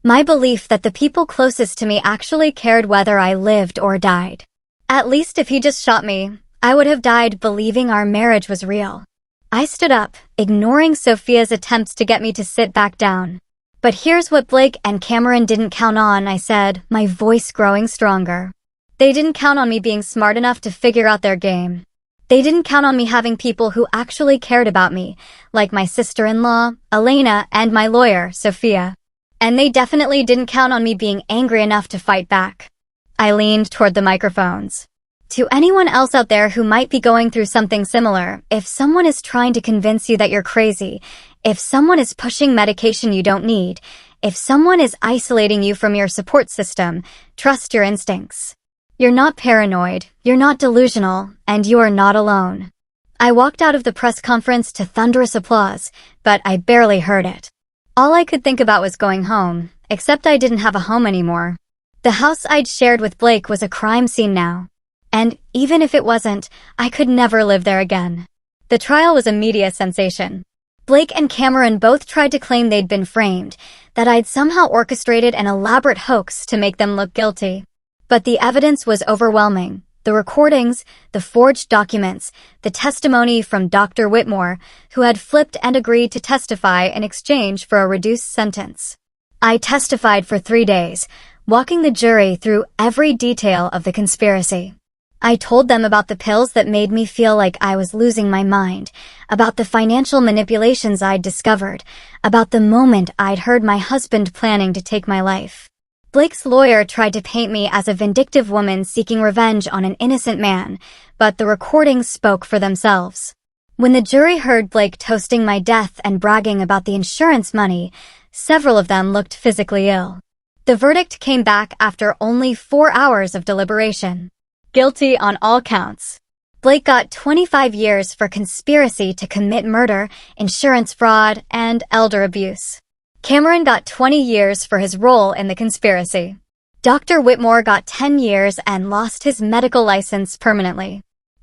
My belief that the people closest to me actually cared whether I lived or died. At least if he just shot me, I would have died believing our marriage was real. I stood up, ignoring Sophia's attempts to get me to sit back down. But here's what Blake and Cameron didn't count on, I said, my voice growing stronger. They didn't count on me being smart enough to figure out their game. They didn't count on me having people who actually cared about me, like my sister-in-law, Elena, and my lawyer, Sophia. And they definitely didn't count on me being angry enough to fight back. I leaned toward the microphones. To anyone else out there who might be going through something similar, if someone is trying to convince you that you're crazy, if someone is pushing medication you don't need, if someone is isolating you from your support system, trust your instincts. You're not paranoid, you're not delusional, and you are not alone. I walked out of the press conference to thunderous applause, but I barely heard it. All I could think about was going home, except I didn't have a home anymore. The house I'd shared with Blake was a crime scene now. And even if it wasn't, I could never live there again. The trial was a media sensation. Blake and Cameron both tried to claim they'd been framed, that I'd somehow orchestrated an elaborate hoax to make them look guilty. But the evidence was overwhelming. The recordings, the forged documents, the testimony from Dr. Whitmore, who had flipped and agreed to testify in exchange for a reduced sentence. I testified for 3 days, walking the jury through every detail of the conspiracy. I told them about the pills that made me feel like I was losing my mind, about the financial manipulations I'd discovered, about the moment I'd heard my husband planning to take my life. Blake's lawyer tried to paint me as a vindictive woman seeking revenge on an innocent man, but the recordings spoke for themselves. When the jury heard Blake toasting my death and bragging about the insurance money, several of them looked physically ill. The verdict came back after only 4 hours of deliberation. Guilty on all counts. Blake got 25 years for conspiracy to commit murder, insurance fraud, and elder abuse. Cameron got 20 years for his role in the conspiracy. Dr. Whitmore got 10 years and lost his medical license permanently.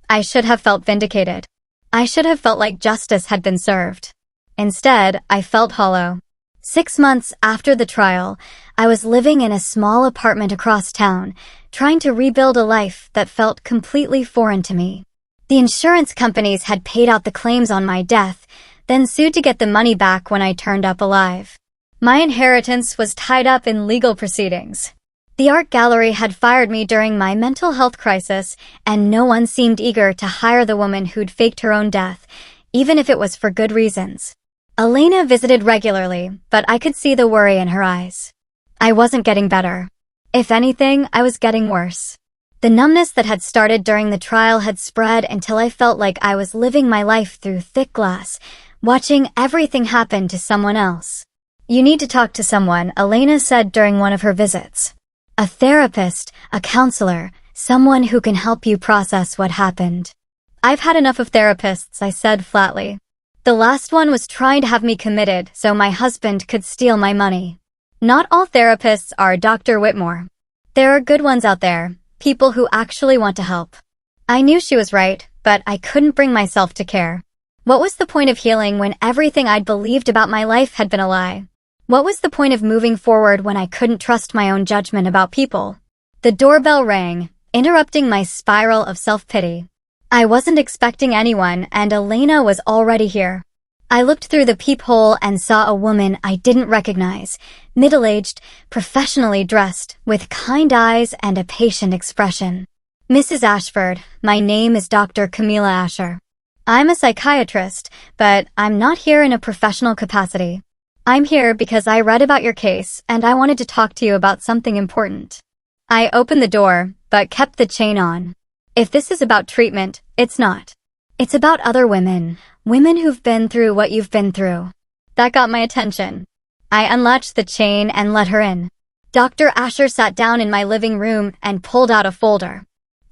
I should have felt vindicated. I should have felt like justice had been served. Instead, I felt hollow. 6 months after the trial, I was living in a small apartment across town, trying to rebuild a life that felt completely foreign to me. The insurance companies had paid out the claims on my death, then sued to get the money back when I turned up alive. My inheritance was tied up in legal proceedings. The art gallery had fired me during my mental health crisis, and no one seemed eager to hire the woman who'd faked her own death, even if it was for good reasons. Elena visited regularly, but I could see the worry in her eyes. I wasn't getting better. If anything, I was getting worse. The numbness that had started during the trial had spread until I felt like I was living my life through thick glass, watching everything happen to someone else. You need to talk to someone, Elena said during one of her visits. A therapist, a counselor, someone who can help you process what happened. I've had enough of therapists, I said flatly. The last one was trying to have me committed so my husband could steal my money. Not all therapists are Dr. Whitmore. There are good ones out there, people who actually want to help. I knew she was right, but I couldn't bring myself to care. What was the point of healing when everything I'd believed about my life had been a lie? What was the point of moving forward when I couldn't trust my own judgment about people? The doorbell rang, interrupting my spiral of self-pity. I wasn't expecting anyone, and Elena was already here. I looked through the peephole and saw a woman I didn't recognize, middle-aged, professionally dressed, with kind eyes and a patient expression. Mrs. Ashford, my name is Dr. Camilla Asher. I'm a psychiatrist, but I'm not here in a professional capacity. I'm here because I read about your case, and I wanted to talk to you about something important. I opened the door, but kept the chain on. If this is about treatment, it's not. It's about other women, women who've been through what you've been through. That got my attention. I unlatched the chain and let her in. Dr. Asher sat down in my living room and pulled out a folder.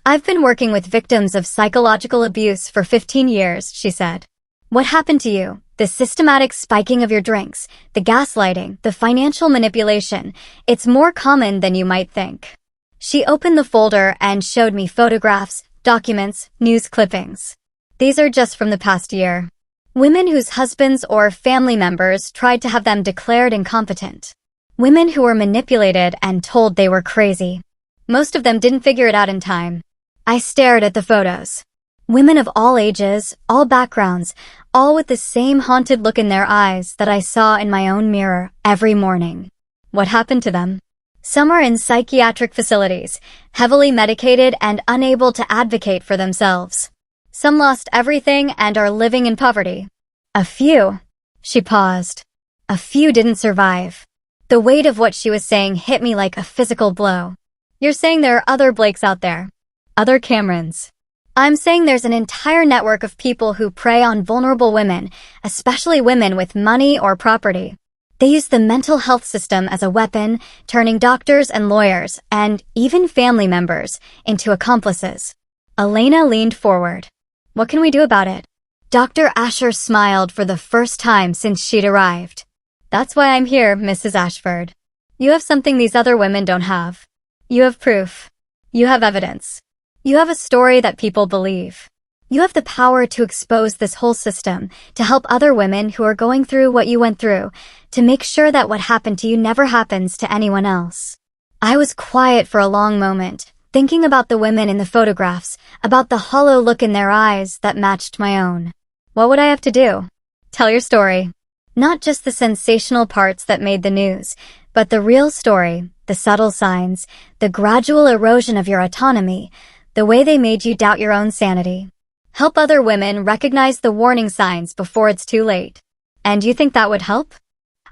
I've been working with victims of psychological abuse for 15 years, she said. What happened to you? The systematic spiking of your drinks, the gaslighting, the financial manipulation. It's more common than you might think. She opened the folder and showed me photographs, documents, news clippings. These are just from the past year. Women whose husbands or family members tried to have them declared incompetent. Women who were manipulated and told they were crazy. Most of them didn't figure it out in time. I stared at the photos. Women of all ages, all backgrounds, all with the same haunted look in their eyes that I saw in my own mirror every morning. What happened to them? Some are in psychiatric facilities, heavily medicated and unable to advocate for themselves. Some lost everything and are living in poverty. A few. She paused. A few didn't survive. The weight of what she was saying hit me like a physical blow. You're saying there are other Blakes out there. Other Camerons. I'm saying there's an entire network of people who prey on vulnerable women, especially women with money or property. They use the mental health system as a weapon, turning doctors and lawyers, and even family members, into accomplices. Elena leaned forward. What can we do about it? Dr. Asher smiled for the first time since she'd arrived. That's why I'm here, Mrs. Ashford. You have something these other women don't have. You have proof. You have evidence. You have a story that people believe. You have the power to expose this whole system, to help other women who are going through what you went through, to make sure that what happened to you never happens to anyone else. I was quiet for a long moment, thinking about the women in the photographs, about the hollow look in their eyes that matched my own. What would I have to do? Tell your story. Not just the sensational parts that made the news, but the real story, the subtle signs, the gradual erosion of your autonomy, the way they made you doubt your own sanity. Help other women recognize the warning signs before it's too late. And you think that would help?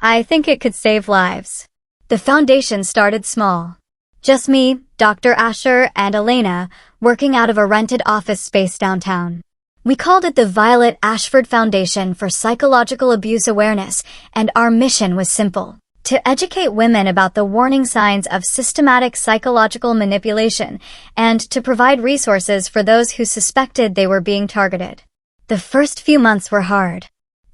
I think it could save lives. The foundation started small. Just me, Dr. Asher, and Elena, working out of a rented office space downtown. We called it the Violet Ashford Foundation for Psychological Abuse Awareness, and our mission was simple: to educate women about the warning signs of systematic psychological manipulation, and to provide resources for those who suspected they were being targeted. The first few months were hard.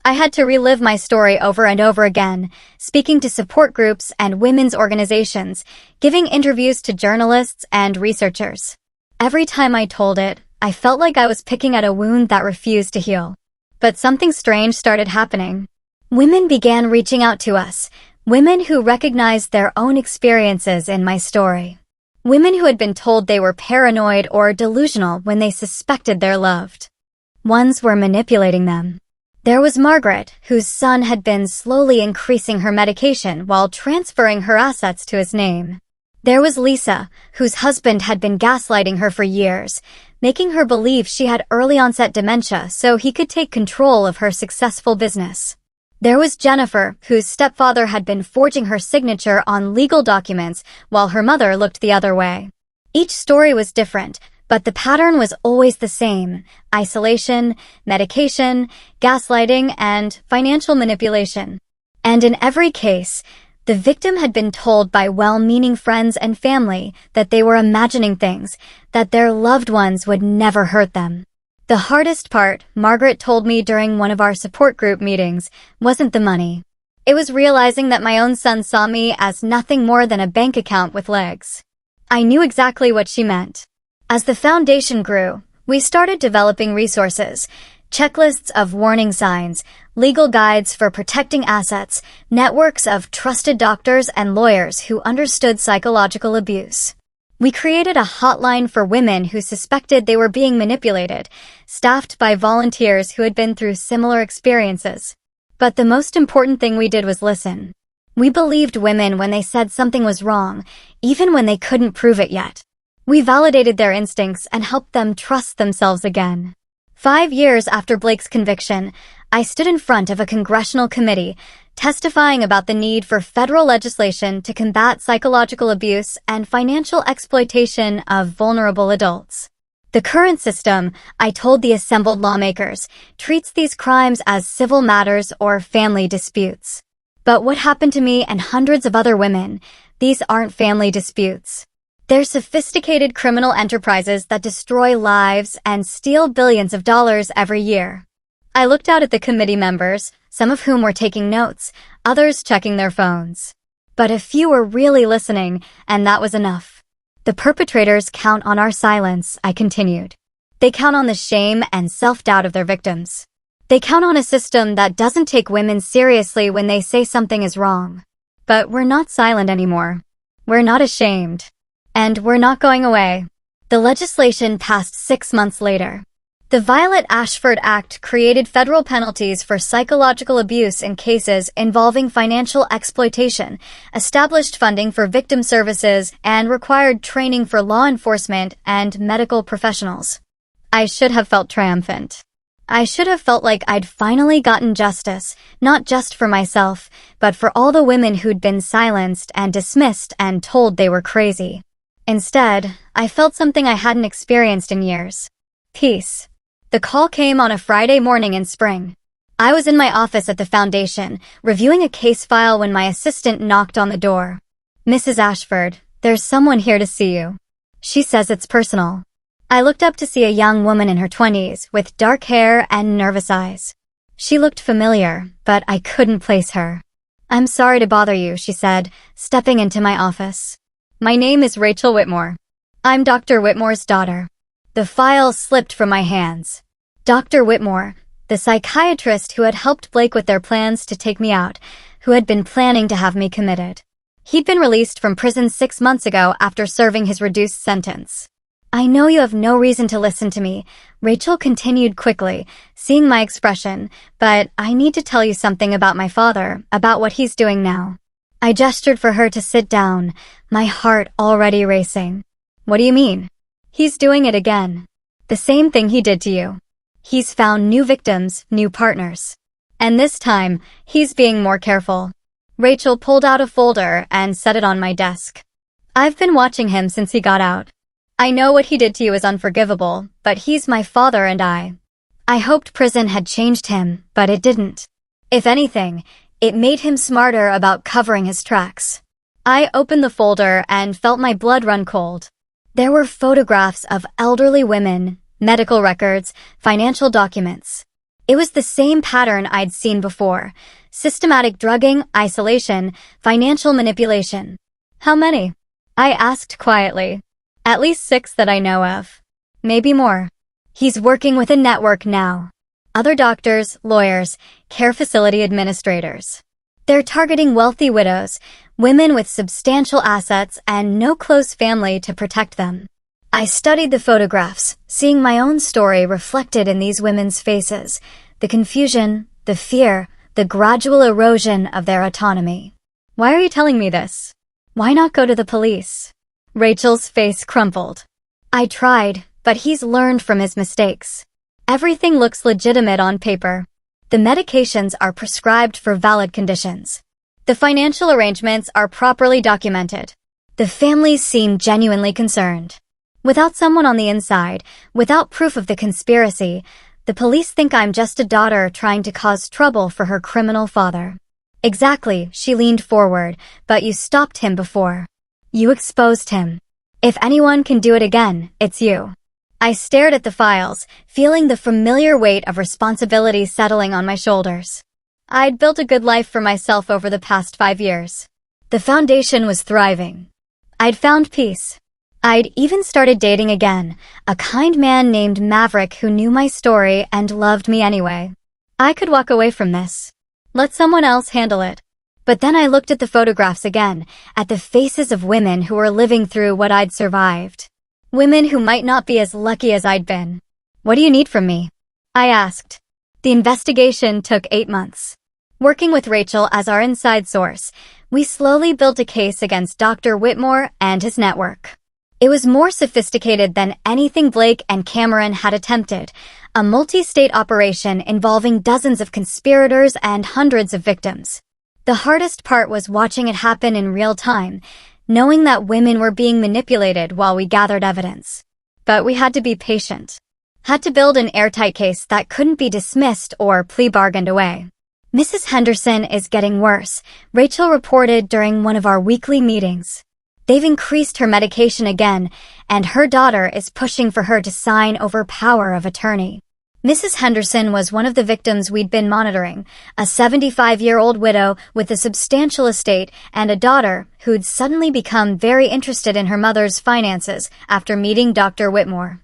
I had to relive my story over and over again, speaking to support groups and women's organizations, giving interviews to journalists and researchers. Every time I told it, I felt like I was picking at a wound that refused to heal. But something strange started happening. Women began reaching out to us, women who recognized their own experiences in my story. Women who had been told they were paranoid or delusional when they suspected they're loved. Ones were manipulating them. There was Margaret, whose son had been slowly increasing her medication while transferring her assets to his name. There was Lisa, whose husband had been gaslighting her for years, making her believe she had early-onset dementia so he could take control of her successful business. There was Jennifer, whose stepfather had been forging her signature on legal documents while her mother looked the other way. Each story was different, but the pattern was always the same: isolation, medication, gaslighting, and financial manipulation. And in every case, the victim had been told by well-meaning friends and family that they were imagining things, that their loved ones would never hurt them. The hardest part, Margaret told me during one of our support group meetings, wasn't the money. It was realizing that my own son saw me as nothing more than a bank account with legs. I knew exactly what she meant. As the foundation grew, we started developing resources, checklists of warning signs, legal guides for protecting assets, networks of trusted doctors and lawyers who understood psychological abuse. We created a hotline for women who suspected they were being manipulated, staffed by volunteers who had been through similar experiences. But the most important thing we did was listen. We believed women when they said something was wrong, even when they couldn't prove it yet. We validated their instincts and helped them trust themselves again. 5 years after Blake's conviction, I stood in front of a congressional committee, testifying about the need for federal legislation to combat psychological abuse and financial exploitation of vulnerable adults. The current system, I told the assembled lawmakers, treats these crimes as civil matters or family disputes. But what happened to me and hundreds of other women? These aren't family disputes. They're sophisticated criminal enterprises that destroy lives and steal billions of dollars every year. I looked out at the committee members, some of whom were taking notes, others checking their phones. But a few were really listening, and that was enough. The perpetrators count on our silence, I continued. They count on the shame and self-doubt of their victims. They count on a system that doesn't take women seriously when they say something is wrong. But we're not silent anymore. We're not ashamed. And we're not going away. The legislation passed 6 months later. The Violet Ashford Act created federal penalties for psychological abuse in cases involving financial exploitation, established funding for victim services, and required training for law enforcement and medical professionals. I should have felt triumphant. I should have felt like I'd finally gotten justice, not just for myself, but for all the women who'd been silenced and dismissed and told they were crazy. Instead, I felt something I hadn't experienced in years. Peace. The call came on a Friday morning in spring. I was in my office at the foundation, reviewing a case file when my assistant knocked on the door. "Mrs. Ashford, there's someone here to see you." She says it's personal. I looked up to see a young woman in her 20s with dark hair and nervous eyes. She looked familiar, but I couldn't place her. "I'm sorry to bother you," she said, stepping into my office. "My name is Rachel Whitmore. I'm Dr. Whitmore's daughter." The file slipped from my hands. Dr. Whitmore, the psychiatrist who had helped Blake with their plans to take me out, who had been planning to have me committed. He'd been released from prison 6 months ago after serving his reduced sentence. "I know you have no reason to listen to me," Rachel continued quickly, seeing my expression, "but I need to tell you something about my father, about what he's doing now." I gestured for her to sit down, my heart already racing. "What do you mean?" "He's doing it again. The same thing he did to you. He's found new victims, new partners. And this time, he's being more careful." Rachel pulled out a folder and set it on my desk. "I've been watching him since he got out. I know what he did to you is unforgivable, but he's my father and I hoped prison had changed him, but it didn't. If anything, it made him smarter about covering his tracks." I opened the folder and felt my blood run cold. There were photographs of elderly women, medical records, financial documents. It was the same pattern I'd seen before: systematic drugging, isolation, financial manipulation. "How many?" I asked quietly. "At least 6 that I know of. Maybe more." "He's working with a network now. Other doctors, lawyers, care facility administrators. They're targeting wealthy widows, women with substantial assets and no close family to protect them." I studied the photographs, seeing my own story reflected in these women's faces, the confusion, the fear, the gradual erosion of their autonomy. "Why are you telling me this? Why not go to the police?" Rachel's face crumpled. "I tried, but he's learned from his mistakes. Everything looks legitimate on paper. The medications are prescribed for valid conditions. The financial arrangements are properly documented. The families seem genuinely concerned. Without someone on the inside, without proof of the conspiracy, the police think I'm just a daughter trying to cause trouble for her criminal father." "Exactly," she leaned forward, "but you stopped him before. You exposed him. If anyone can do it again, it's you." I stared at the files, feeling the familiar weight of responsibility settling on my shoulders. I'd built a good life for myself over the past 5 years. The foundation was thriving. I'd found peace. I'd even started dating again, a kind man named Maverick who knew my story and loved me anyway. I could walk away from this. Let someone else handle it. But then I looked at the photographs again, at the faces of women who were living through what I'd survived. Women who might not be as lucky as I'd been. "What do you need from me?" I asked. The investigation took 8 months. Working with Rachel as our inside source, we slowly built a case against Dr. Whitmore and his network. It was more sophisticated than anything Blake and Cameron had attempted, a multi-state operation involving dozens of conspirators and hundreds of victims. The hardest part was watching it happen in real time, knowing that women were being manipulated while we gathered evidence. But we had to be patient. Had to build an airtight case that couldn't be dismissed or plea bargained away. "Mrs. Henderson is getting worse," Rachel reported during one of our weekly meetings. "They've increased her medication again, and her daughter is pushing for her to sign over power of attorney." Mrs. Henderson was one of the victims we'd been monitoring, a 75-year-old widow with a substantial estate and a daughter who'd suddenly become very interested in her mother's finances after meeting Dr. Whitmore.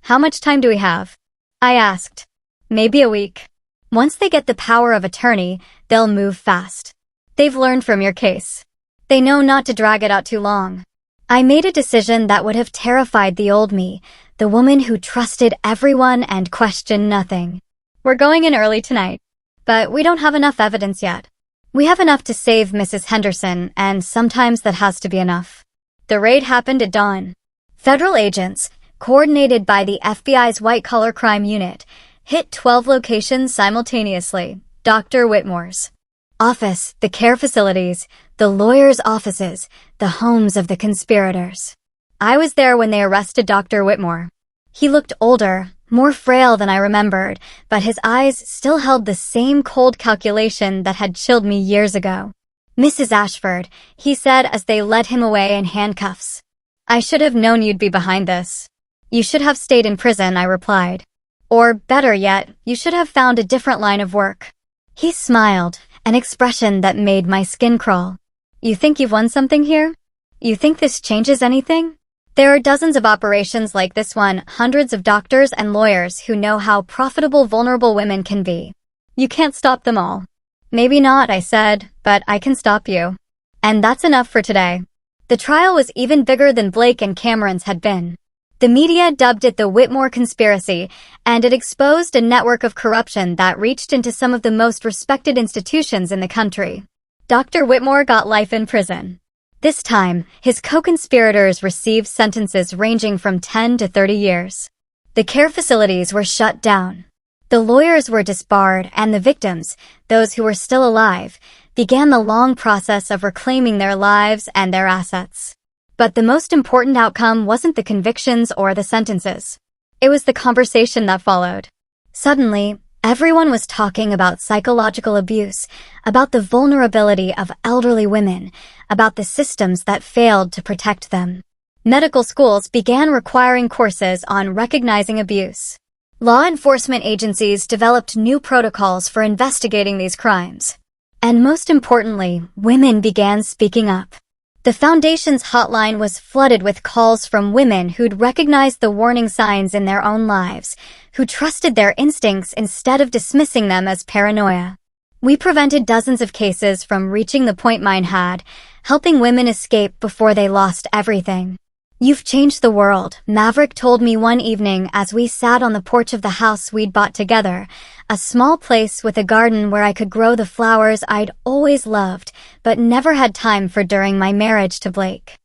"How much time do we have?" I asked. "Maybe a week. Once they get the power of attorney, they'll move fast. They've learned from your case. They know not to drag it out too long." I made a decision that would have terrified the old me, the woman who trusted everyone and questioned nothing. "We're going in early tonight, but we don't have enough evidence yet. We have enough to save Mrs. Henderson, and sometimes that has to be enough." The raid happened at dawn. Federal agents, coordinated by the FBI's white-collar crime unit, hit 12 locations simultaneously. Dr. Whitmore's office, the care facilities, the lawyers' offices, the homes of the conspirators. I was there when they arrested Dr. Whitmore. He looked older, more frail than I remembered, but his eyes still held the same cold calculation that had chilled me years ago. "Mrs. Ashford," he said as they led him away in handcuffs. "I should have known you'd be behind this." "You should have stayed in prison," I replied. "Or, better yet, you should have found a different line of work." He smiled, an expression that made my skin crawl. "You think you've won something here? You think this changes anything? There are dozens of operations like this one, hundreds of doctors and lawyers who know how profitable vulnerable women can be. You can't stop them all." "Maybe not," I said, "but I can stop you." And that's enough for today. The trial was even bigger than Blake and Cameron's had been. The media dubbed it the Whitmore conspiracy, and it exposed a network of corruption that reached into some of the most respected institutions in the country. Dr. Whitmore got life in prison. This time, his co-conspirators received sentences ranging from 10 to 30 years. The care facilities were shut down. The lawyers were disbarred, and the victims, those who were still alive, began the long process of reclaiming their lives and their assets. But the most important outcome wasn't the convictions or the sentences. It was the conversation that followed. Suddenly, everyone was talking about psychological abuse, about the vulnerability of elderly women, about the systems that failed to protect them. Medical schools began requiring courses on recognizing abuse. Law enforcement agencies developed new protocols for investigating these crimes. And most importantly, women began speaking up. The Foundation's hotline was flooded with calls from women who'd recognized the warning signs in their own lives, who trusted their instincts instead of dismissing them as paranoia. We prevented dozens of cases from reaching the point mine had, helping women escape before they lost everything. "You've changed the world," Maverick told me one evening as we sat on the porch of the house we'd bought together, a small place with a garden where I could grow the flowers I'd always loved, but never had time for during my marriage to Blake.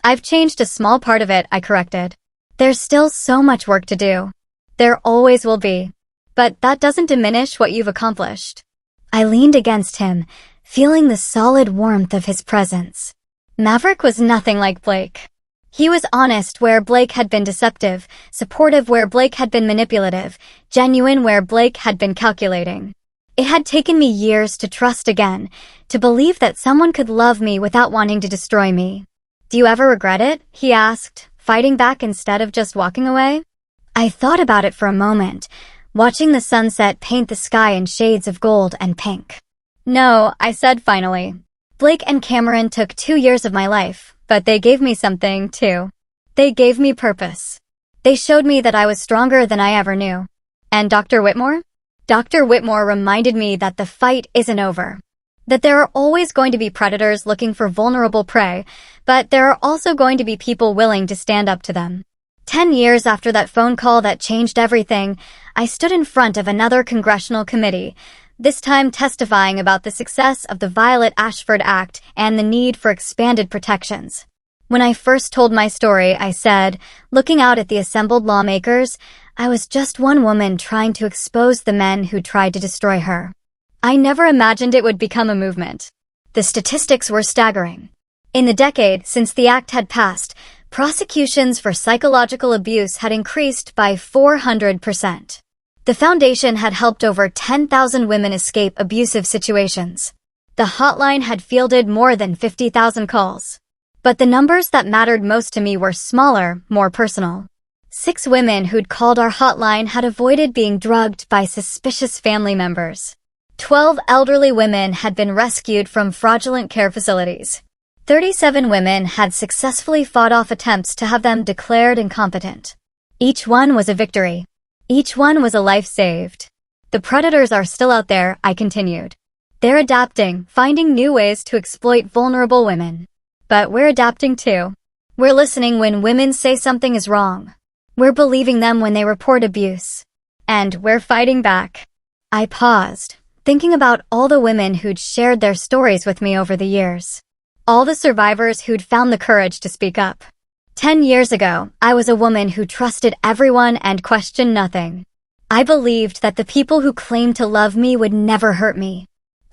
"I've changed a small part of it," I corrected. "There's still so much work to do. There always will be. But that doesn't diminish what you've accomplished." I leaned against him, feeling the solid warmth of his presence. Maverick was nothing like Blake. He was honest where Blake had been deceptive, supportive where Blake had been manipulative, genuine where Blake had been calculating. It had taken me years to trust again, to believe that someone could love me without wanting to destroy me. "Do you ever regret it?" he asked, fighting back instead of just walking away. I thought about it for a moment, watching the sunset paint the sky in shades of gold and pink. "No," I said finally. "Blake and Cameron took 2 years of my life. But they gave me something, too. They gave me purpose. They showed me that I was stronger than I ever knew." "And Dr. Whitmore?" "Dr. Whitmore reminded me that the fight isn't over. That there are always going to be predators looking for vulnerable prey, but there are also going to be people willing to stand up to them." 10 years after that phone call that changed everything, I stood in front of another congressional committee, this time testifying about the success of the Violet Ashford Act and the need for expanded protections. When I first told my story, I said, looking out at the assembled lawmakers, I was just one woman trying to expose the men who tried to destroy her. I never imagined it would become a movement. The statistics were staggering. In the decade since the act had passed, prosecutions for psychological abuse had increased by 400%. The Foundation had helped over 10,000 women escape abusive situations. The hotline had fielded more than 50,000 calls. But the numbers that mattered most to me were smaller, more personal. 6 women who'd called our hotline had avoided being drugged by suspicious family members. 12 elderly women had been rescued from fraudulent care facilities. 37 women had successfully fought off attempts to have them declared incompetent. Each one was a victory. Each one was a life saved. The predators are still out there, I continued. They're adapting, finding new ways to exploit vulnerable women. But we're adapting too. We're listening when women say something is wrong. We're believing them when they report abuse. And we're fighting back. I paused, thinking about all the women who'd shared their stories with me over the years. All the survivors who'd found the courage to speak up. 10 years ago, I was a woman who trusted everyone and questioned nothing. I believed that the people who claimed to love me would never hurt me.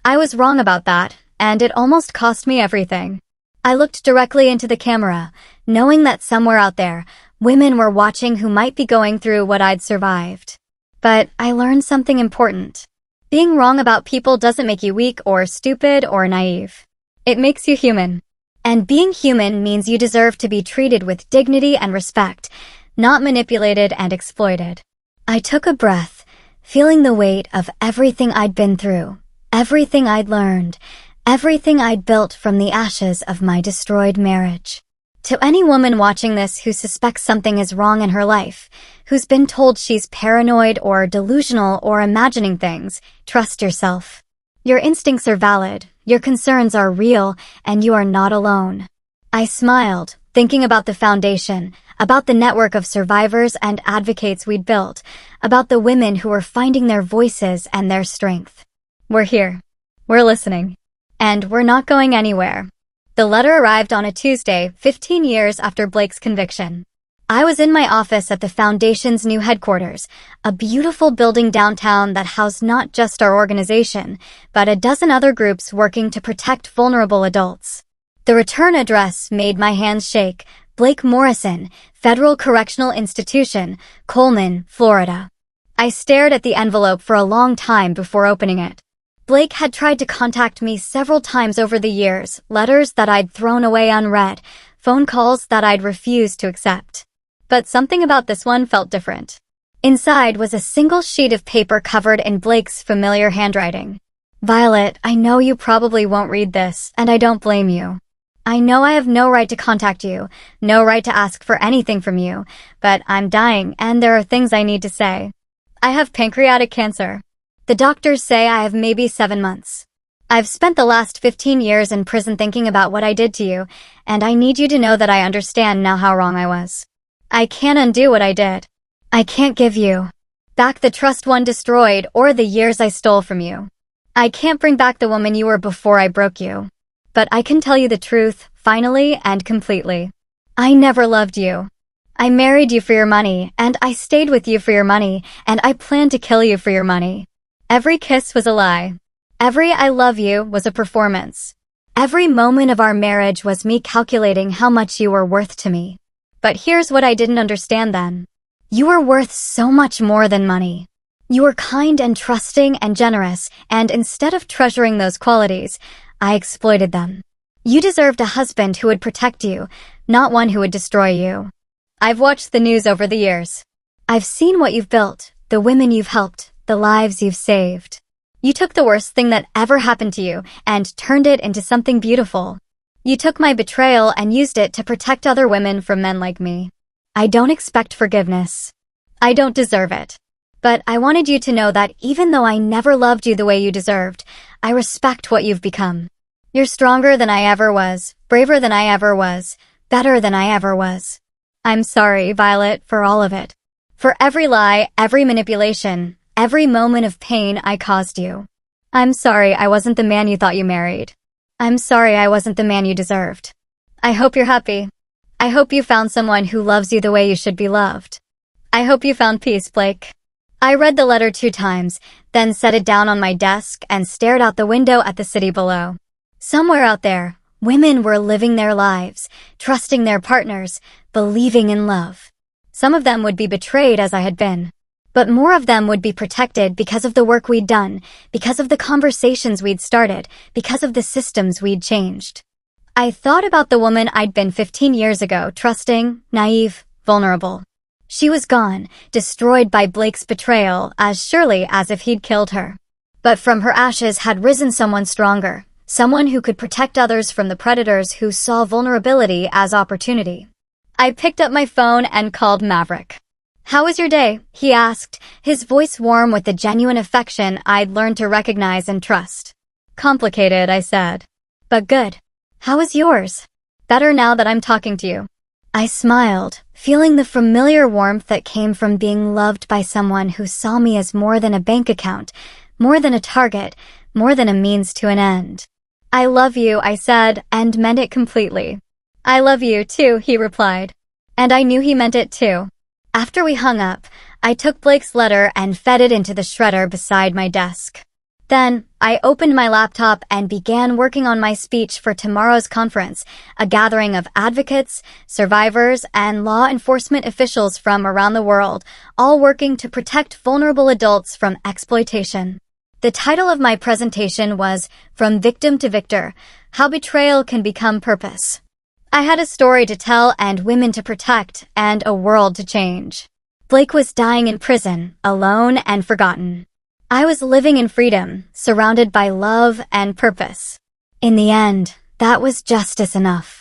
I was wrong about that, and it almost cost me everything. I looked directly into the camera, knowing that somewhere out there, women were watching who might be going through what I'd survived. But I learned something important. Being wrong about people doesn't make you weak or stupid or naive. It makes you human. And being human means you deserve to be treated with dignity and respect, not manipulated and exploited. I took a breath, feeling the weight of everything I'd been through, everything I'd learned, everything I'd built from the ashes of my destroyed marriage. To any woman watching this who suspects something is wrong in her life, who's been told she's paranoid or delusional or imagining things, trust yourself. Your instincts are valid, your concerns are real, and you are not alone. I smiled, thinking about the foundation, about the network of survivors and advocates we'd built, about the women who were finding their voices and their strength. We're here. We're listening. And we're not going anywhere. The letter arrived on a Tuesday, 15 years after Blake's conviction. I was in my office at the Foundation's new headquarters, a beautiful building downtown that housed not just our organization, but a dozen other groups working to protect vulnerable adults. The return address made my hands shake. Blake Morrison, Federal Correctional Institution, Coleman, Florida. I stared at the envelope for a long time before opening it. Blake had tried to contact me several times over the years, letters that I'd thrown away unread, phone calls that I'd refused to accept. But something about this one felt different. Inside was a single sheet of paper covered in Blake's familiar handwriting. "Violet, I know you probably won't read this, and I don't blame you. I know I have no right to contact you, no right to ask for anything from you, but I'm dying and there are things I need to say. I have pancreatic cancer. The doctors say I have maybe 7 months. I've spent the last 15 years in prison thinking about what I did to you, and I need you to know that I understand now how wrong I was. I can't undo what I did. I can't give you back the trust one destroyed or the years I stole from you. I can't bring back the woman you were before I broke you. But I can tell you the truth, finally and completely. I never loved you. I married you for your money, and I stayed with you for your money, and I planned to kill you for your money. Every kiss was a lie. Every I love you was a performance. Every moment of our marriage was me calculating how much you were worth to me. But here's what I didn't understand then. You were worth so much more than money. You were kind and trusting and generous, and instead of treasuring those qualities, I exploited them. You deserved a husband who would protect you, not one who would destroy you. I've watched the news over the years. I've seen what you've built, the women you've helped, the lives you've saved. You took the worst thing that ever happened to you and turned it into something beautiful. You took my betrayal and used it to protect other women from men like me. I don't expect forgiveness. I don't deserve it. But I wanted you to know that even though I never loved you the way you deserved, I respect what you've become. You're stronger than I ever was, braver than I ever was, better than I ever was. I'm sorry, Violet, for all of it. For every lie, every manipulation, every moment of pain I caused you. I'm sorry I wasn't the man you thought you married. I'm sorry I wasn't the man you deserved. I hope you're happy. I hope you found someone who loves you the way you should be loved. I hope you found peace, Blake. I read the letter 2 times, then set it down on my desk and stared out the window at the city below. Somewhere out there, women were living their lives, trusting their partners, believing in love. Some of them would be betrayed as I had been. But more of them would be protected because of the work we'd done, because of the conversations we'd started, because of the systems we'd changed. I thought about the woman I'd been 15 years ago, trusting, naive, vulnerable. She was gone, destroyed by Blake's betrayal, as surely as if he'd killed her. But from her ashes had risen someone stronger, someone who could protect others from the predators who saw vulnerability as opportunity. I picked up my phone and called Maverick. "How was your day?" he asked, his voice warm with the genuine affection I'd learned to recognize and trust. "Complicated," I said. "But good. How is yours?" "Better now that I'm talking to you." I smiled, feeling the familiar warmth that came from being loved by someone who saw me as more than a bank account, more than a target, more than a means to an end. "I love you," I said, and meant it completely. "I love you too," he replied. And I knew he meant it too. After we hung up, I took Blake's letter and fed it into the shredder beside my desk. Then, I opened my laptop and began working on my speech for tomorrow's conference, a gathering of advocates, survivors, and law enforcement officials from around the world, all working to protect vulnerable adults from exploitation. The title of my presentation was From Victim to Victor: How Betrayal Can Become Purpose. I had a story to tell and women to protect and a world to change. Blake was dying in prison, alone and forgotten. I was living in freedom, surrounded by love and purpose. In the end, that was justice enough.